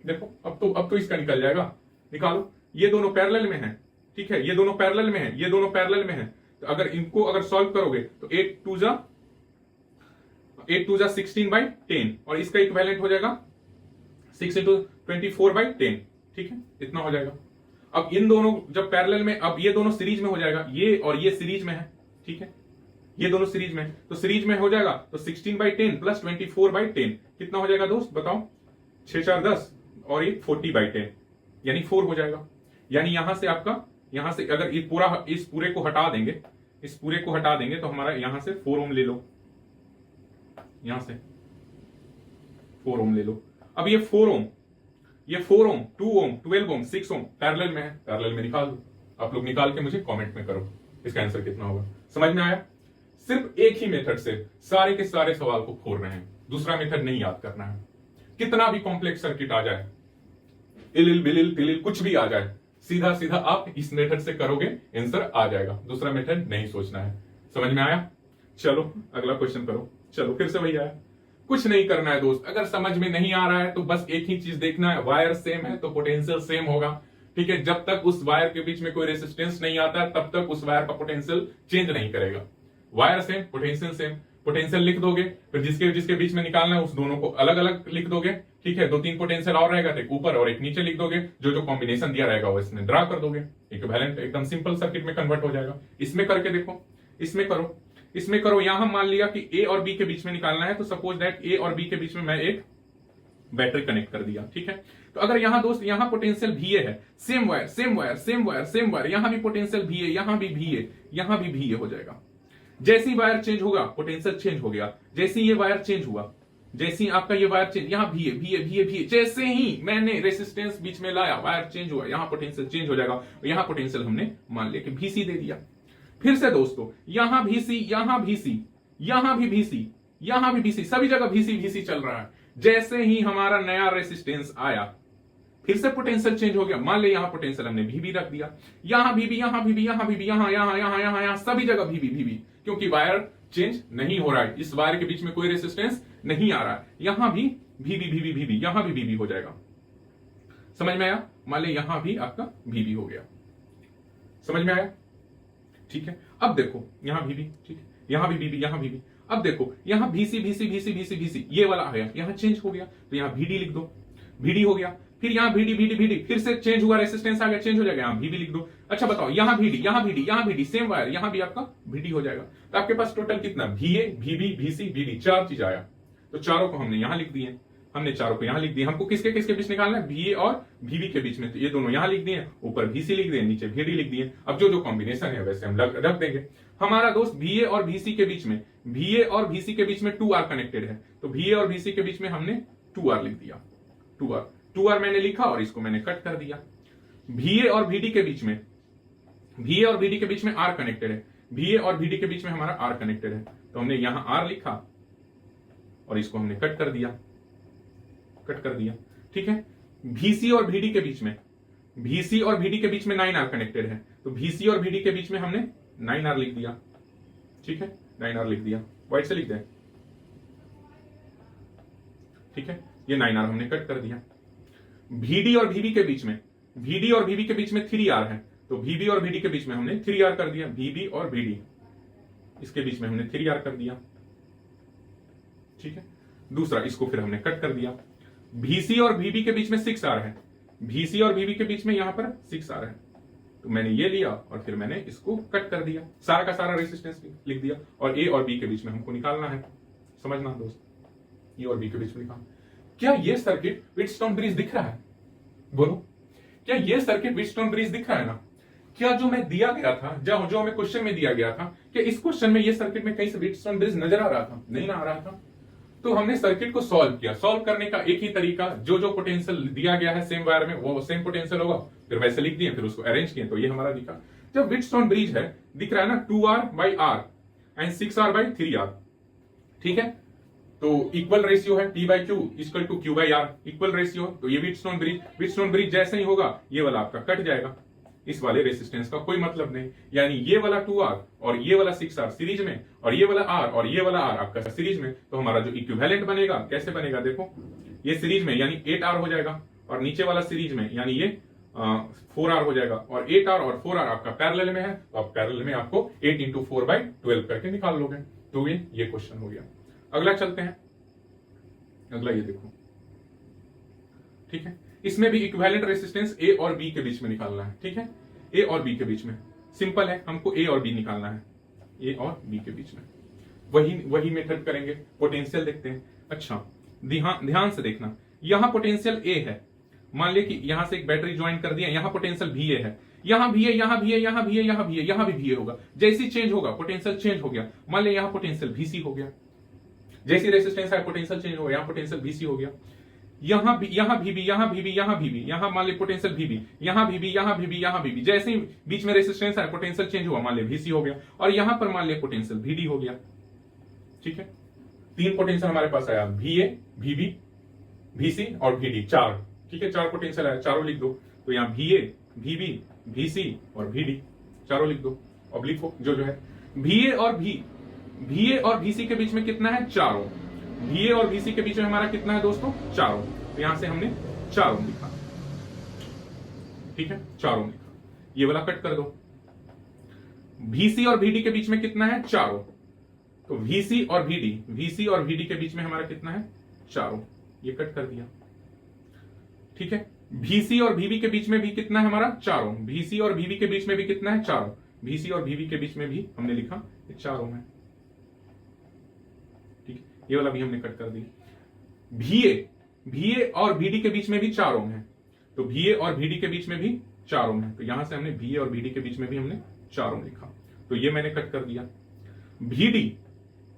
देखो अब तो इसका निकल जाएगा, निकालो। ये दोनों पैरेलल में हैं, ठीक है, ये दोनों पैरेलल में हैं, ये दोनों पैरेलल में हैं, तो अगर इनको अगर सॉल्व करोगे तो 8 2 जा 16/10 और इसका इक्विवेलेंट हो जाएगा 6 × 24/10। ठीक है, इतना हो जाएगा। अब इन दोनों जब पैरेलल में, अब ये दोनों सीरीज में हो जाएगा, ये और ये सीरीज में है। ठीक है, ये दोनों सीरीज में, तो सीरीज में हो जाएगा तो 16/10 प्लस 24/10 कितना हो जाएगा दोस्त बताओ? 6 4 10 और ये 40/10 यानी 4 हो जाएगा। यानी यहां से आपका, यहां से अगर ये पूरा, इस पूरे को हटा देंगे, इस पूरे को हटा देंगे तो हमारा यहां से 4 ओम ले लो, यहां से 4 ओम ले लो। अब ये 4 ओम, ये 4 ओम, 2 ओम, 12 ओम, 6 ओम पैरेलल में है, पैरेलल में निकाल दो। आप लोग निकाल के मुझे कमेंट में करो इसका आंसर कितना होगा। समझ में आया? सिर्फ एक ही मेथड से सारे के सारे सवाल को खोल रहे हैं, दूसरा मेथड नहीं याद करना है। कितना भी कॉम्प्लेक्स सर्किट आ जाए, इलिल बिलिल तिलिल कुछ भी आ जाए, सीधा सीधा आप इस मेथड से करोगे, आंसर आ जाएगा। दूसरा मेथड नहीं सोचना है। समझ में आया? चलो अगला क्वेश्चन करो। चलो फिर से वही आया, कुछ नहीं करना है दोस्त। अगर समझ में नहीं आ रहा है तो बस एक ही चीज देखना है, वायर सेम है तो पोटेंशियल सेम होगा। ठीक है, जब तक उस वायर के बीच में कोई रेसिस्टेंस नहीं आता है तब तक उस वायर का पोटेंशियल चेंज नहीं करेगा। Wire same, potential same, potential लिख दोगे, फिर जिसके जिसके बीच में निकालना है उस दोनों को अलग अलग लिख दोगे। ठीक है, 2-3 पोटेंशियल और रहेगा तो एक ऊपर और एक नीचे लिख दोगे, जो जो कॉम्बिनेशन दिया रहेगा वो इसमें ड्रा कर दोगे, इक्विवेलेंट एकदम सिंपल सर्किट में कन्वर्ट हो जाएगा। इसमें करके देखो, इसमें करो, इसमें करो। यहां मान लिया कि ए और बी के बीच में निकालना है, तो सपोज दैट ए और बी के बीच में मैं एक बैटरी कनेक्ट कर दिया। ठीक है, तो अगर यहां दोस्त, यहां पोटेंशियल VA है, same wire same wire same wire same wire, यहां भी पोटेंशियल VA, यहां भी VA, यहां भी VA हो जाएगा। जैसी वायर चेंज होगा पोटेंशियल चेंज हो गया, जैसे ये वायर चेंज हुआ, जैसे आपका ये वायर चेंज, यहां VA VA VA VA, जैसे ही मैंने रेसिस्टेंस बीच में लाया वायर चेंज हुआ, यहां पोटेंशियल चेंज हो जाएगा। यहां पोटेंशियल हमने मान लिया कि VC दे दिया। फिर से दोस्तों, यहां VC, यहां VC, यहां भी VC, यहां भी VC, सभी जगह VC VC चल रहा है। जैसे ही हमारा नया रेसिस्टेंस आया फिर से पोटेंशियल चेंज हो गया। मान ले यहां पोटेंशियल हमने VB रख दिया, यहां VB, यहां VB, यहां VB, यहां यहां यहां यहां यहां सभी जगह VB VB, क्योंकि वायर चेंज नहीं हो रहा है, इस वायर के बीच में कोई रेसिस्टेंस नहीं आ रहा है। यहां भी VB VB VB, यहां भी VB हो जाएगा। समझ में आया? मान ले यहां भी आपका VB हो गया। समझ में आया? ठीक है, अब देखो यहां VB, ठीक है, यहां भी VB, यहां VB। अब देखो यहां VC VC VC VC VC, ये वाला आया, यहां चेंज हो गया तो यहां VD लिख दो, VD हो गया। फिर यहां VD VD VD, फिर से चेंज हुआ, रेसिस्टेंस आ गया, चेंज हो जाएगा, यहां VB लिख दो। अच्छा बताओ, यहां VD, यहां VD, यहां VD, सेम वायर, यहां भी आपका VD हो जाएगा। तो आपके पास टोटल कितना? VA VB VC VD, 4 चीज आया। तो चारों को हमने यहां लिख दिए, हमने चारों को यहां लिख दिए। हमको किसके किसके बीच निकालना है? VA और VB के बीच में, तो ये दोनों यहां लिख दिए, ऊपर VC लिख दिए, नीचे VD लिख दिए। अब जो जो कॉम्बिनेशन है वैसे हम रख देंगे। हमारा दोस्त VA और VC के बीच में, VA और VC के बीच में 2R कनेक्टेड है, तो VA और VC के बीच में हमने 2R लिख दिया। 2R मैंने लिखा और इसको मैंने कट कर दिया। VA और VD के बीच में, VA और VD के बीच में R कनेक्टेड है, VA और VD के बीच में हमारा R कनेक्टेड है, तो हमने यहां R लिखा और इसको हमने कट कर दिया, कट कर दिया। ठीक है, VC और VD के बीच में, VC और VD के बीच में 9R कनेक्टेड है, तो VC और VD के बीच में हमने 9R लिख दिया। ठीक है, 9R लिख दिया, व्हाइट से लिख दें। ठीक है, ये 9R हमने कट कर दिया। VD और VB के बीच में, VD और VB के बीच में 3R है, तो VB और VD के बीच में हमने 3R कर दिया। VB और VD इसके बीच में हमने 3R कर दिया। ठीक है, दूसरा इसको फिर हमने कट कर दिया। VC और VB के बीच में 6R है, VC और VB के बीच में यहां पर 6R है, तो मैंने ये लिया और फिर मैंने इसको कट कर दिया, सारा का सारा रेसिस्टेंस लिख दिया। और A और B के बीच में हमको निकालना है। समझना दोस्त, A और B के बीच में निकालना। क्या ये सर्किट व्हीटस्टोन ब्रिज दिख रहा है? बोलो, क्या ये सर्किट व्हीटस्टोन ब्रिज दिख रहा है ना? क्या जो मैं दिया गया था, जो हमें क्वेश्चन में दिया गया था, क्या इस क्वेश्चन में ये सर्किट में कहीं से व्हीटस्टोन ब्रिज नजर आ रहा था? नहीं ना आ रहा था। तो हमने सर्किट को सॉल्व किया। सॉल्व करने का एक ही तरीका, जो जो पोटेंशियल दिया गया है सेम वायर में वो सेम पोटेंशियल होगा, फिर वैसे लिख दिए, फिर उसको अरेंज किए, तो ये हमारा दिखा। जब व्हीटस्टोन ब्रिज है दिख रहा है ना 2R/R एंड 6R/3R। ठीक है, तो इक्वल रेशियो है, P/Q equal to Q/R, equal ratio. तो ये व्हीटस्टोन ब्रिज जैसे ही होगा ये वाला आपका कट जाएगा, इस वाले रेसिस्टेंस का कोई मतलब नहीं। यानी ये वाला 2R और ये वाला 6R सीरीज में, और ये वाला R और ये वाला R आपका सीरीज में, तो हमारा जो इक्विवेलेंट बनेगा कैसे बनेगा? देखो, ये सीरीज में यानी 8R हो जाएगा, और नीचे वाला सीरीज में यानी ये 4R हो जाएगा, और 8R और 4R आपका पैरेलल में है, तो आप पैरेलल में आपको 8 इंटू 4/12 करके निकाल लोगे। तो ये क्वेश्चन हो गया। अगला चलते हैं, अगला ये देखो, ठीक है, इसमें भी इक्विवेलेंट रेसिस्टेंस ए और बी के बीच में निकालना है। ठीक है, ए और बी के बीच में सिंपल है, हमको ए और बी निकालना है, ए और बी के बीच में वही मेथड करेंगे। पोटेंशियल देखते हैं। अच्छा, ध्यान से देखना, यहां पोटेंशियल ए है, मान लिया कि यहां से एक बैटरी ज्वाइन कर दिया, यहां पोटेंशियल भी ए है, यहां भी है, यहां भी है, यहां भी है, यहां भी है, यहां भी होगा। जैसे चेंज होगा पोटेंशियल चेंज हो गया, मान लिया यहां पोटेंशियल VC हो गया, जैसी रेसिस्टेंस है पोटेंशियल चेंज हो गया, यहां पोटेंशियल VC हो गया, यहां भी, यहां भी, यहां भी, यहां भी, यहां मान लिया पोटेंशियल VB, यहां भी, यहां भी, यहां भी, जैसे ही बीच में रेसिस्टेंस है पोटेंशियल चेंज हुआ, मान लिया VC हो गया, और यहां पर मान लिया पोटेंशियल VD हो गया। ठीक है, 3 पोटेंशियल हमारे पास आया, VA, VB, VC और VD, 4। ठीक है, 4 पोटेंशियल आया, चारों लिख दो। तो यहाँ VA, VB, VC और VD चारों लिख दो। अब लिखो जो है, VA और VC के बीच में कितना है? 4 ओम। VA और VC के बीच में हमारा कितना है दोस्तों? 4 ओम। तो यहां से हमने 4 ओम लिखा। ठीक है, 4 ओम लिखा, ये वाला कट कर दो। VC और VD के बीच में कितना है? 4 ओम। तो VC और VD के बीच में हमारा कितना है? 4 ओम, ये कट कर दिया। ठीक है, VC और VB के बीच में भी कितना है हमारा? 4 ओम। VC और VB के बीच में भी कितना है? 4 ओम। VC और VB के बीच में भी हमने लिखा 4 ओम है। ठीक है, ये वाला भी हमने कट कर दिया। VA और VD के बीच में भी 4 ओम है, तो VA और VD के बीच में भी 4 ओम है, तो यहां से हमने VA और VD के बीच में भी हमने 4 ओम लिखा, तो ये मैंने कट कर दिया।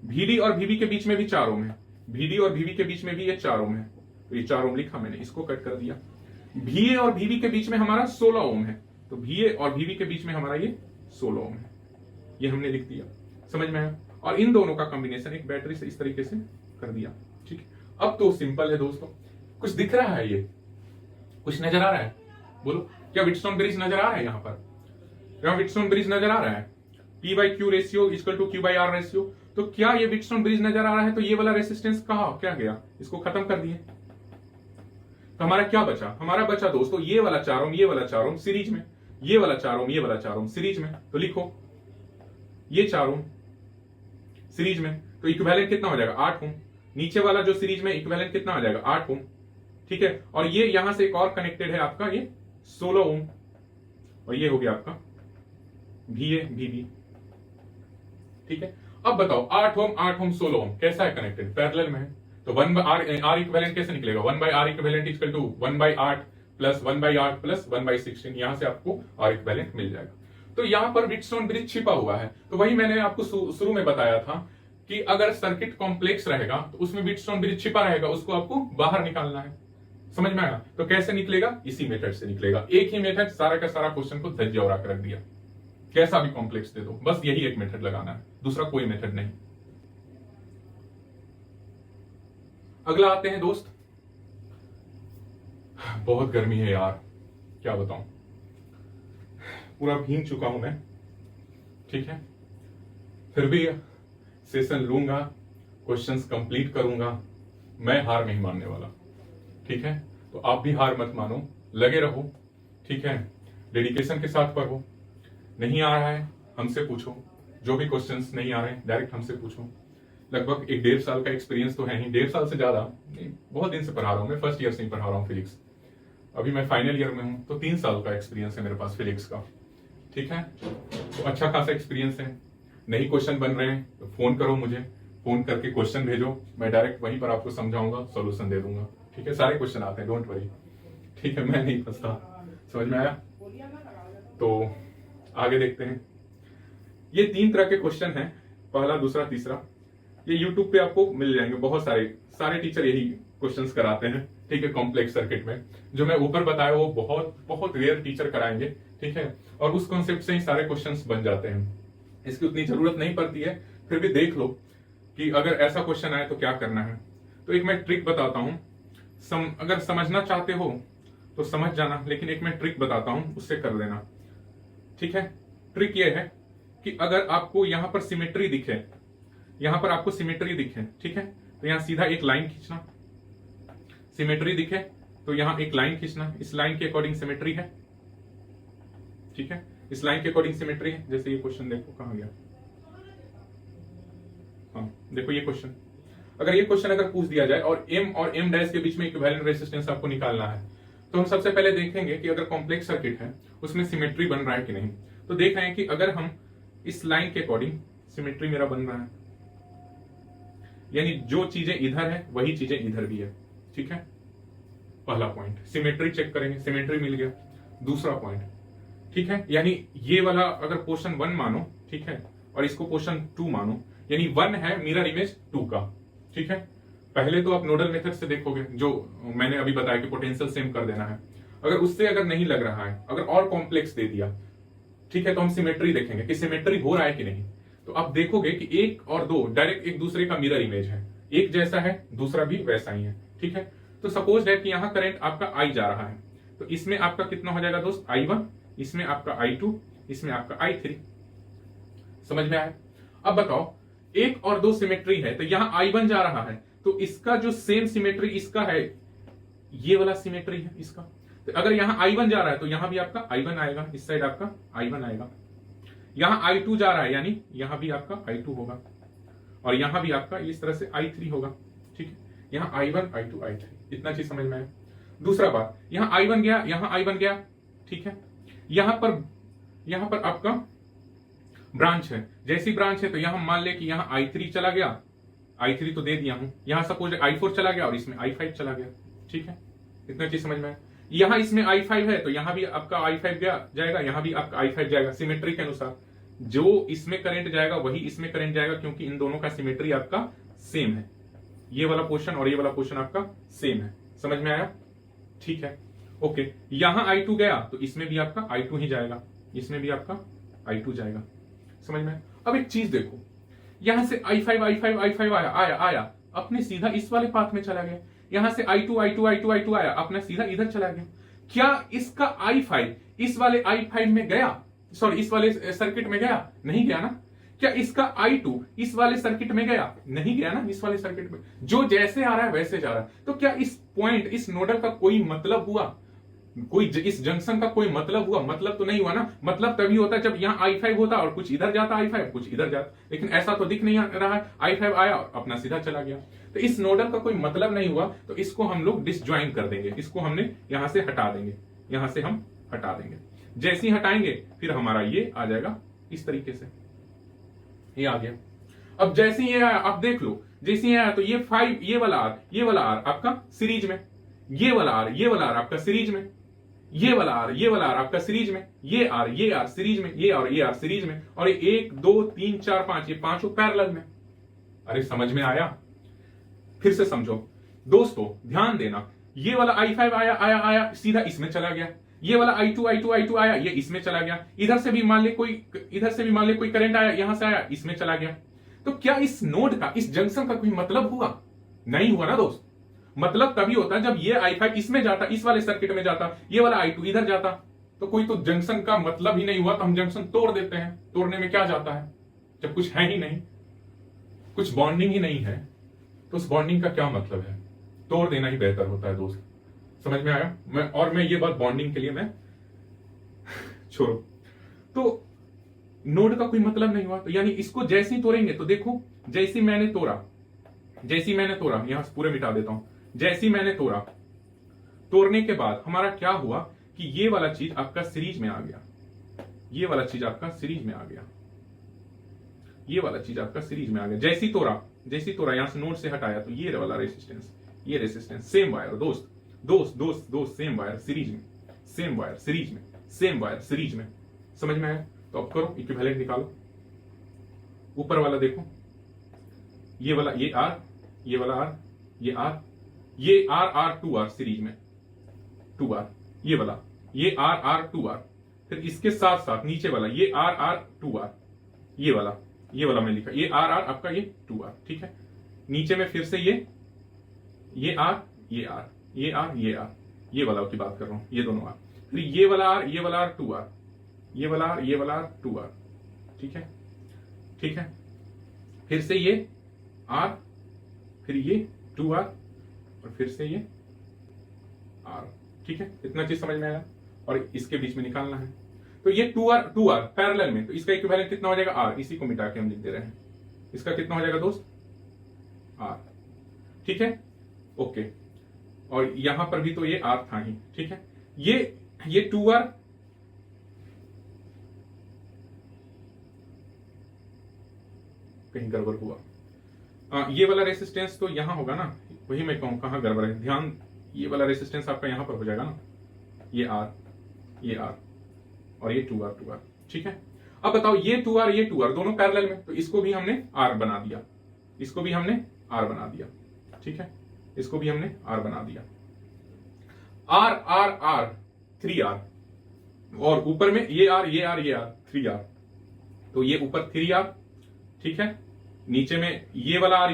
VD और VB के बीच में भी 4 ओम है, VD और VB के बीच में भी ये 4 ओम है, तो ये 4 ओम लिखा मैंने, इसको कट कर दिया। VA और VB के बीच में हमारा 16 ओम है, तो VA और VB के बीच में हमारा ये 16 ओम है, ये हमने लिख दिया। समझ में आया? और इन दोनों का कॉम्बिनेशन एक बैटरी से इस तरीके से कर दिया। ठीक है, अब तो सिंपल है दोस्तों। कुछ दिख रहा है? ये कुछ नजर आ रहा है? बोलो, क्या व्हीटस्टोन ब्रिज नजर आ रहा है? यहाँ पर क्या व्हीटस्टोन ब्रिज नजर आ रहा है? P/Q ratio equal to Q/R ratio. तो क्या ये व्हीटस्टोन ब्रिज नजर आ रहा है? तो ये वाला रेसिस्टेंस कहाँ क्या गया? इसको खत्म कर दिए, तो हमारा क्या बचा? हमारा बचा दोस्तों ये वाला 4 ओम, ये वाला 4 ओम सीरीज में, ये वाला 4 ओम, ये वाला 4 ओम सीरीज में। तो लिखो ये 4 ओम सीरीज में, तो इक्विवेलेंट कितना हो जाएगा? 8 ओम। नीचे वाला जो सीरीज में इक्विवेलेंट कितना हो जाएगा? 8 ओम। ठीक है, और ये यहां से एक और कनेक्टेड है आपका, ये 16 ओम, और ये हो गया आपका VA VB। ठीक है, अब बताओ 8 ओम 16 ओम कैसा है कनेक्टेड? पैरेलल में है, तो 1/R इक्विवेलेंट कैसे निकलेगा? 1/R equivalent equal to 1/8 plus 1/8 plus 1/16, यहां से आपको R इक्विवेलेंट मिल जाएगा। तो यहां पर व्हीटस्टोन ब्रिज छिपा हुआ है, तो वही मैंने आपको शुरू में बताया था कि अगर सर्किट कॉम्प्लेक्स रहेगा तो उसमें व्हीटस्टोन ब्रिज छिपा रहेगा, उसको आपको बाहर निकालना है। समझ में आया? तो कैसे निकलेगा? इसी मेथड से निकलेगा। एक ही मेथड सारा का सारा क्वेश्चन को धज्जिया उड़ा कर रख दिया, कैसा भी कॉम्प्लेक्स दे दो, बस यही एक मेथड लगाना है, दूसरा कोई मेथड नहीं। अगला आते हैं दोस्त, बहुत गर्मी है यार, क्या बताऊं, पूरा भीग चुका हूं मैं। ठीक है, फिर भी सेशन लूंगा, क्वेश्चंस कंप्लीट करूंगा, मैं हार नहीं मानने वाला। ठीक है, तो आप भी हार मत मानो, लगे रहो। ठीक है, डेडिकेशन के साथ पढ़ो। नहीं आ रहा है हमसे पूछो, जो भी क्वेश्चंस नहीं आ रहे हैं डायरेक्ट हमसे पूछो। लगभग 1.5 साल का एक्सपीरियंस तो है ही, 1.5 साल से ज्यादा नहीं, बहुत दिन से पढ़ा रहा हूं मैं, फर्स्ट ईयर से ही पढ़ा रहा हूं फिजिक्स, अभी मैं फाइनल ईयर में हूं, तो 3 साल का एक्सपीरियंस है मेरे पास फिजिक्स का। ठीक है, तो अच्छा खासा एक्सपीरियंस है। नहीं क्वेश्चन बन रहे हैं तो फोन करो मुझे, फोन करके क्वेश्चन भेजो, मैं डायरेक्ट वहीं पर आपको समझाऊंगा, सॉल्यूशन दे दूंगा। ठीक है, सारे क्वेश्चन आते हैं, डोंट वरी। ठीक है, मैं नहीं फंसता। समझ में आया? तो आगे देखते हैं। ये 3 तरह के क्वेश्चन हैं, पहला, दूसरा, तीसरा। ये यूट्यूब पे आपको मिल जाएंगे, बहुत सारे टीचर यही क्वेश्चंस कराते हैं। ठीक है, कॉम्प्लेक्स सर्किट में जो मैं ऊपर बताया वो बहुत रेयर टीचर कराएंगे। ठीक है, और उस कॉन्सेप्ट से ही सारे क्वेश्चंस बन जाते हैं, इसकी उतनी जरूरत नहीं पड़ती है। फिर भी देख लो कि अगर ऐसा क्वेश्चन आए तो क्या करना है। तो एक मैं ट्रिक बताता हूं, अगर समझना चाहते हो तो समझ जाना, लेकिन एक मैं ट्रिक बताता हूं, उससे कर लेना। ठीक है, ट्रिक ये है कि अगर आपको यहां पर सिमेट्री दिखे, यहां पर आपको सिमेट्री दिखे, ठीक है, तो यहां सीधा एक लाइन खींचना। सिमेट्री दिखे तो यहां एक लाइन खींचना, इस लाइन के अकॉर्डिंग सिमेट्री है, ठीक है, इस लाइन के अकॉर्डिंग सिमेट्री है। जैसे ये क्वेश्चन देखो कहां गया, हाँ देखो ये क्वेश्चन, अगर ये क्वेश्चन अगर पूछ दिया जाए और m और m डैश के बीच में इक्विवेलेंट रेजिस्टेंस आपको निकालना है, तो हम सबसे पहले देखेंगे कि अगर कॉम्प्लेक्स सर्किट है उसमें सिमेट्री बन रहा है कि नहीं। तो देख रहे हैं कि अगर हम इस लाइन के अकॉर्डिंग सिमेट्री मेरा बन रहा है, यानी जो चीजें इधर है वही चीजें इधर भी है, ठीक है। पहला पॉइंट सिमेट्री चेक करेंगे, सिमेट्री मिल गया। दूसरा पॉइंट, ठीक है, यानी ये वाला अगर पोर्शन 1 मानो, ठीक है, और इसको पोर्शन 2 मानो, यानी 1 है मिरर इमेज 2 का, ठीक है। पहले तो आप नोडल मेथड से देखोगे, जो मैंने अभी बताया कि पोटेंशियल सेम कर देना है। अगर उससे अगर नहीं लग रहा है, अगर और कॉम्प्लेक्स दे दिया, ठीक है, तो हम सिमेट्री देखेंगे कि सिमेट्री हो रहा है कि नहीं। तो आप देखोगे कि 1 और 2 डायरेक्ट एक दूसरे का मिरर इमेज है, एक जैसा है, दूसरा भी वैसा ही है, ठीक है। तो सपोज है कि यहां करंट आपका I जा रहा है, तो इसमें आपका कितना हो जाएगा दोस्त, I1, इसमें आपका I2, इसमें आपका I3। समझ में आया? अब बताओ 1 और 2 सिमेट्री है, तो यहां I1 जा रहा है, तो इसका जो सेम सिमेट्री इसका है, ये वाला सिमेट्री है इसका। तो अगर यहां I1 जा रहा है तो यहां भी आपका I1 आएगा, इस साइड आपका I1 आएगा। यहां I2 जा रहा है, यानी यहां भी आपका I2 होगा, और यहां भी आपका इस तरह से I3 होगा, ठीक है। यहां I1 I2 I3, इतना चीज समझ में आया। दूसरा बात, यहां I1 गया, यहां I1 गया, ठीक है। यहां पर आपका ब्रांच है, जैसी ब्रांच है तो यहां मान ले कि यहां I3 चला गया, I3 तो दे दिया हूं, यहां सपोज I4 चला गया और इसमें I5 चला गया, ठीक है। इतना चीज समझ में आया। यहां इसमें I5 है तो यहां भी आपका I5 जाएगा, यहां भी आपका I5 जाएगा, सिमेट्री के अनुसार। जो इसमें करंट जाएगा वही इसमें करंट जाएगा, क्योंकि इन दोनों का सिमेट्री आपका सेम है। ये वाला पोर्शन और ये वाला पोर्शन आपका सेम है। समझ में आया? ठीक है, ओके। यहां I2 गया तो इसमें भी आपका I2 ही जाएगा, इसमें भी आपका I2 जाएगा। समझ में? अब एक चीज देखो, यहां से I5 आया अपने सीधा इस वाले पाथ में चला गया। यहां से I2 आया अपना सीधा इधर चला गया। क्या इसका I5 इस वाले I5 में गया, सॉरी इस वाले सर्किट में गया? नहीं गया ना। क्या इसका I2 इस वाले सर्किट में गया? नहीं गया ना, इस वाले सर्किट में। जो जैसे आ रहा है वैसे जा रहा है। तो क्या इस पॉइंट, इस नोडल का कोई मतलब हुआ? कोई इस जंक्शन का कोई मतलब हुआ? मतलब तो नहीं हुआ ना। मतलब तभी होता जब यहाँ I5 होता और कुछ इधर जाता I5, कुछ इधर जाता, लेकिन ऐसा तो दिख नहीं रहा है। I5 आया और अपना सीधा चला गया। तो इस नोडल का कोई मतलब नहीं हुआ, तो इसको हम लोग डिसजॉइन कर देंगे, इसको हमने यहां से हटा देंगे, यहां से हम हटा देंगे। जैसे ही हटाएंगे फिर हमारा ये आ जाएगा इस तरीके से, ये आ गया। अब जैसे ये आया, अब देख लो, जैसे ये आया तो ये 5, ये वाला R आपका सीरीज में, ये वाला R आपका सीरीज में, ये वाला R आपका सीरीज में, ये R सीरीज में, ये R सीरीज में, और 1 2 3 4 5 ये पांचों पैरेलल में। अरे समझ में आया? फिर से समझो दोस्तों, ध्यान देना। ये वाला I5 आया सीधा इसमें चला गया। ये वाला I2 आया, ये इसमें चला गया। इधर से भी मान ले कोई करंट आया, यहां से आया, इसमें चला गया। तो क्या इस नोड का, इस जंक्शन का कोई मतलब हुआ? नहीं हुआ ना दोस्त। मतलब तभी होता जब ये I5 इसमें जाता, इस वाले सर्किट में जाता, ये वाला I2 इधर जाता। तो कोई तो जंक्शन का मतलब ही नहीं हुआ, तो हम जंक्शन तोड़ देते हैं। तोड़ने में क्या जाता है, जब कुछ है ही नहीं, कुछ बॉन्डिंग ही नहीं है, तो उस बॉन्डिंग का क्या मतलब है? तोड़ देना ही बेहतर होता है दोस्त। समझ में आया? मैं ये बात बॉन्डिंग के लिए मैं छोड़ो। तो नोड का कोई मतलब नहीं हुआ, तो यानी इसको जैसे ही तोड़ेंगे, तो देखो जैसी मैंने तोड़ा, यहां से पूरे मिटा देता हूं। जैसी मैंने तोड़ा, तोड़ने के बाद हमारा क्या हुआ कि ये वाला चीज आपका सीरीज में आ गया, ये वाला चीज आपका सीरीज में आ गया, ये वाला चीज आपका सीरीज में आ गया। जैसी तोड़ा यहां से नोड से हटाया, तो ये वाला रेसिस्टेंस, ये रेसिस्टेंस, सेम वायर दोस्त, सेम वायर सीरीज में, सेम वायर सीरीज में, सेम वायर सीरीज में। समझ में आया? तो अब करो इक्विवेलेंट निकालो। ऊपर वाला देखो, ये वाला ये R, ये वाला R, ये R, ये R 2R सीरीज में 2R, ये वाला ये R 2R। फिर इसके साथ साथ नीचे वाला ये R 2R, ये वाला मैं लिखा, ये R आपका ये 2R, ठीक है। नीचे में फिर से ये R, ये R, ये R, ये R, ये वाला की बात कर रहा हूं, ये दोनों R। फिर ये वाला R 2R, ये वाला R 2R, ठीक है। फिर से ये R, फिर ये 2R, और फिर से ये R, ठीक है। इतना चीज समझ में आया? और इसके बीच में निकालना है। तो ये 2r पैरेलल में, तो इसका इक्विवेलेंट कितना हो जाएगा r, इसी को मिटा के हम लिख दे रहे हैं, इसका कितना हो जाएगा दोस्त r, ठीक है ओके। और यहां पर भी तो ये r था ही, ठीक है। ये 2r कहीं गड़बड़ हुआ, ये वाला रेसिस्टेंस तो यहां होगा ना, वही मैं कहूं कहां गड़बड़ है, ध्यान, ये वाला रेसिस्टेंस आपका यहां पर हो जाएगा ना, ये r और ये 2r, ठीक है। अब बताओ ये 2r दोनों पैरेलल में, तो इसको भी हमने r बना दिया, इसको भी हमने r बना दिया, ठीक है, इसको भी हमने r बना दिया। r 3r, और ऊपर में ये r 3r, तो ये ऊपर 3r, ठीक है, नीचे में ये वाला r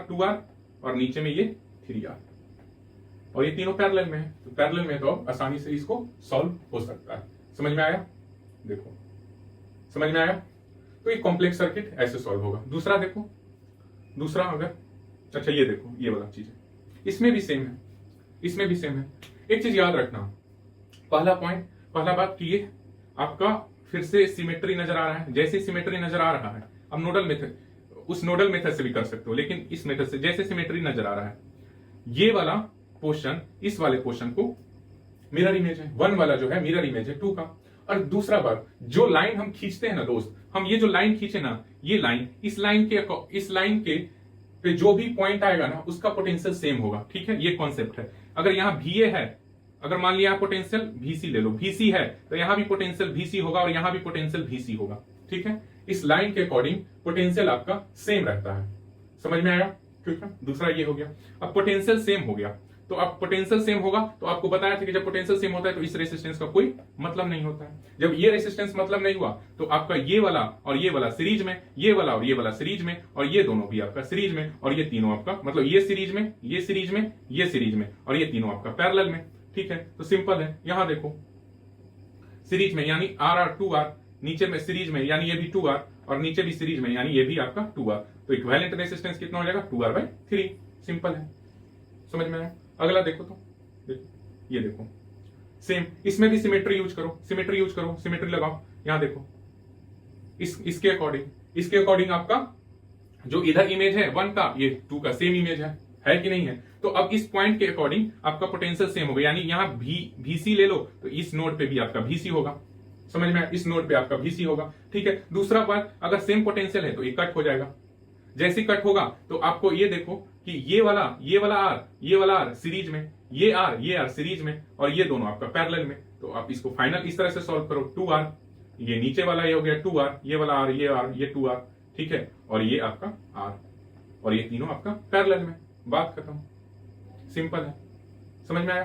2r, और नीचे में ये 3r, और ये तीनों पैरेलल में है, तो पैरेलल में तो आसानी से इसको सॉल्व हो सकता है। समझ में आया? देखो समझ में आया? तो ये कॉम्प्लेक्स सर्किट ऐसे सॉल्व होगा। दूसरा देखो, दूसरा अगर, अच्छा ये देखो, ये वाला चीज है, इसमें भी सेम है, इसमें भी सेम है। एक चीज याद रखना, पहला बात कि ये आपका फिर से सिमेट्री नजर आ रहा है, जैसे सिमेट्री नजर आ रहा है, अब नोडल मेथड, उस नोडल मेथड से भी कर सकते हो, लेकिन इस मेथड से जैसे सिमेट्री नजर आ रहा है, ये वाला पोर्शन इस वाले पोर्शन को मिरर इमेज है, 1 वाला जो है मिरर इमेज है 2 का। और दूसरा बात, जो लाइन हम खींचते हैं ना दोस्त, हम ये जो लाइन खींचे ना, ये लाइन, इस लाइन के पे जो भी पॉइंट आएगा ना, उसका पोटेंशियल सेम होगा, ठीक है, ये कॉन्सेप्ट है। अगर यहाँ VA है, अगर मान लिया पोटेंशियल VC ले लो, VC है तो यहां भी पोटेंशियल VC होगा और यहां भी पोटेंशियल VC होगा, ठीक है। इस लाइन के अकॉर्डिंग पोटेंशियल आपका सेम रहता है। समझ में आया? ठीक है, दूसरा ये हो गया। अब पोटेंशियल सेम हो गया, तो अब पोटेंशियल सेम होगा, तो आपको बताया था कि जब पोटेंशियल सेम होता है तो इस रेसिस्टेंस का कोई मतलब नहीं होता है। जब ये रेसिस्टेंस मतलब नहीं हुआ, तो आपका ये वाला और ये वाला सीरीज में, ये वाला और ये वाला सीरीज में, और ये दोनों भी आपका सीरीज में, और ये तीनों आपका मतलब ये सीरीज में, ये सीरीज में, ये सीरीज में, और ये तीनों आपका पैरेलल में, ठीक है। तो सिंपल है, यहां देखो सीरीज में यानी R 2R, नीचे में सीरीज में यानी ये भी 2R, और नीचे भी सीरीज में यानी ये भी आपका 2R, तो इक्विवेलेंट रेसिस्टेंस कितना हो जाएगा 2R/3। सिंपल है, समझ में आया? अगला देखो, तो देखो ये देखो सेम, इसमें भी सिमेट्री यूज करो, सिमेट्री लगाओ। यहां देखो इसके अकॉर्डिंग आपका जो इधर इमेज है 1 का, ये 2 का सेम इमेज है कि नहीं है? तो अब इस पॉइंट के अकॉर्डिंग आपका पोटेंशियल सेम होगा, यानी यहां VC ले लो तो इस नोड पे भी आपका VC होगा। समझ में आया? इस नोड पे आपका VC होगा, ठीक है। दूसरा बात, अगर सेम पोटेंशियल है तो ये कट हो जाएगा। जैसे कट होगा तो आपको ये देखो कि ये वाला R सीरीज में, ये R सीरीज में, और ये दोनों आपका पैरेलल में। तो आप इसको फाइनल इस तरह से सॉल्व करो, 2R, ये नीचे वाला ये हो गया 2R, ये वाला R, ये 2R, ठीक है, और ये आपका R, और ये तीनों आपका पैरेलल में। बात खत्म, सिंपल है। समझ में आया?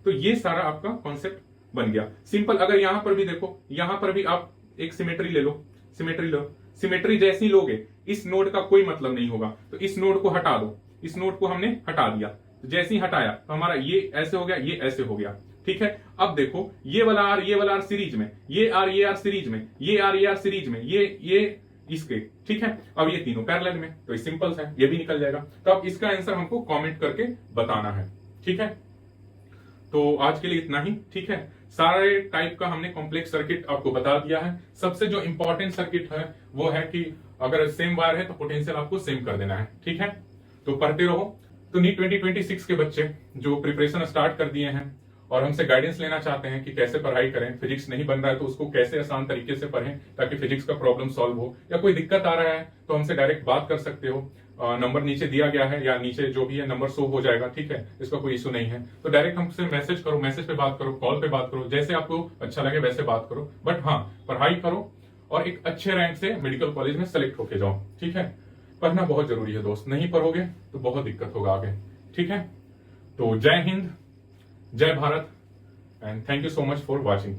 तो ये सारा आपका कॉन्सेप्ट बन गया सिंपल। अगर यहां पर भी देखो, यहां पर भी आप एक सिमेट्री ले लो, सिमेट्री जैसी लोगे, इस नोड का कोई मतलब नहीं होगा, तो इस नोड को हटा दो। इस नोड को हमने हटा दिया, तो जैसे ही हटाया तो हमारा ये ऐसे हो गया, ये ऐसे हो गया, ठीक है। अब देखो ये वाला R सीरीज में, ये R सीरीज में, ये R सीरीज में, ये इसके, ठीक है। अब ये तीनों पैरेलल में, तो सिंपल है, ये भी निकल जाएगा। तो अब इसका आंसर हमको कमेंट करके बताना है, ठीक है। तो आज के लिए इतना ही, ठीक है। सारे टाइप का हमने कॉम्प्लेक्स सर्किट आपको बता दिया है। सबसे जो इंपॉर्टेंट सर्किट है वो है कि अगर सेम वायर है तो पोटेंशियल आपको सेम कर देना है, ठीक है। तो पढ़ते रहो। तो नीट 2026 के बच्चे जो प्रिपरेशन स्टार्ट कर दिए हैं और हमसे गाइडेंस लेना चाहते हैं कि कैसे पढ़ाई करें, फिजिक्स नहीं बन रहा है तो उसको कैसे आसान तरीके से पढ़ें ताकि फिजिक्स का प्रॉब्लम सॉल्व हो, या कोई दिक्कत आ रहा है तो हमसे डायरेक्ट बात कर सकते हो। नंबर नीचे दिया गया है, या नीचे जो भी है नंबर शो हो जाएगा, ठीक है। इसका कोई इशू नहीं है। तो डायरेक्ट हमसे मैसेज करो, मैसेज पे बात करो, कॉल पे बात करो, जैसे आपको अच्छा लगे वैसे बात करो। बट हाँ, पढ़ाई करो और एक अच्छे रैंक से मेडिकल कॉलेज में सेलेक्ट होके जाओ, ठीक है। पढ़ना बहुत जरूरी है दोस्त, नहीं पढ़ोगे तो बहुत दिक्कत होगा आगे, ठीक है। तो जय हिंद, जय Bharat, and thank you so much for watching.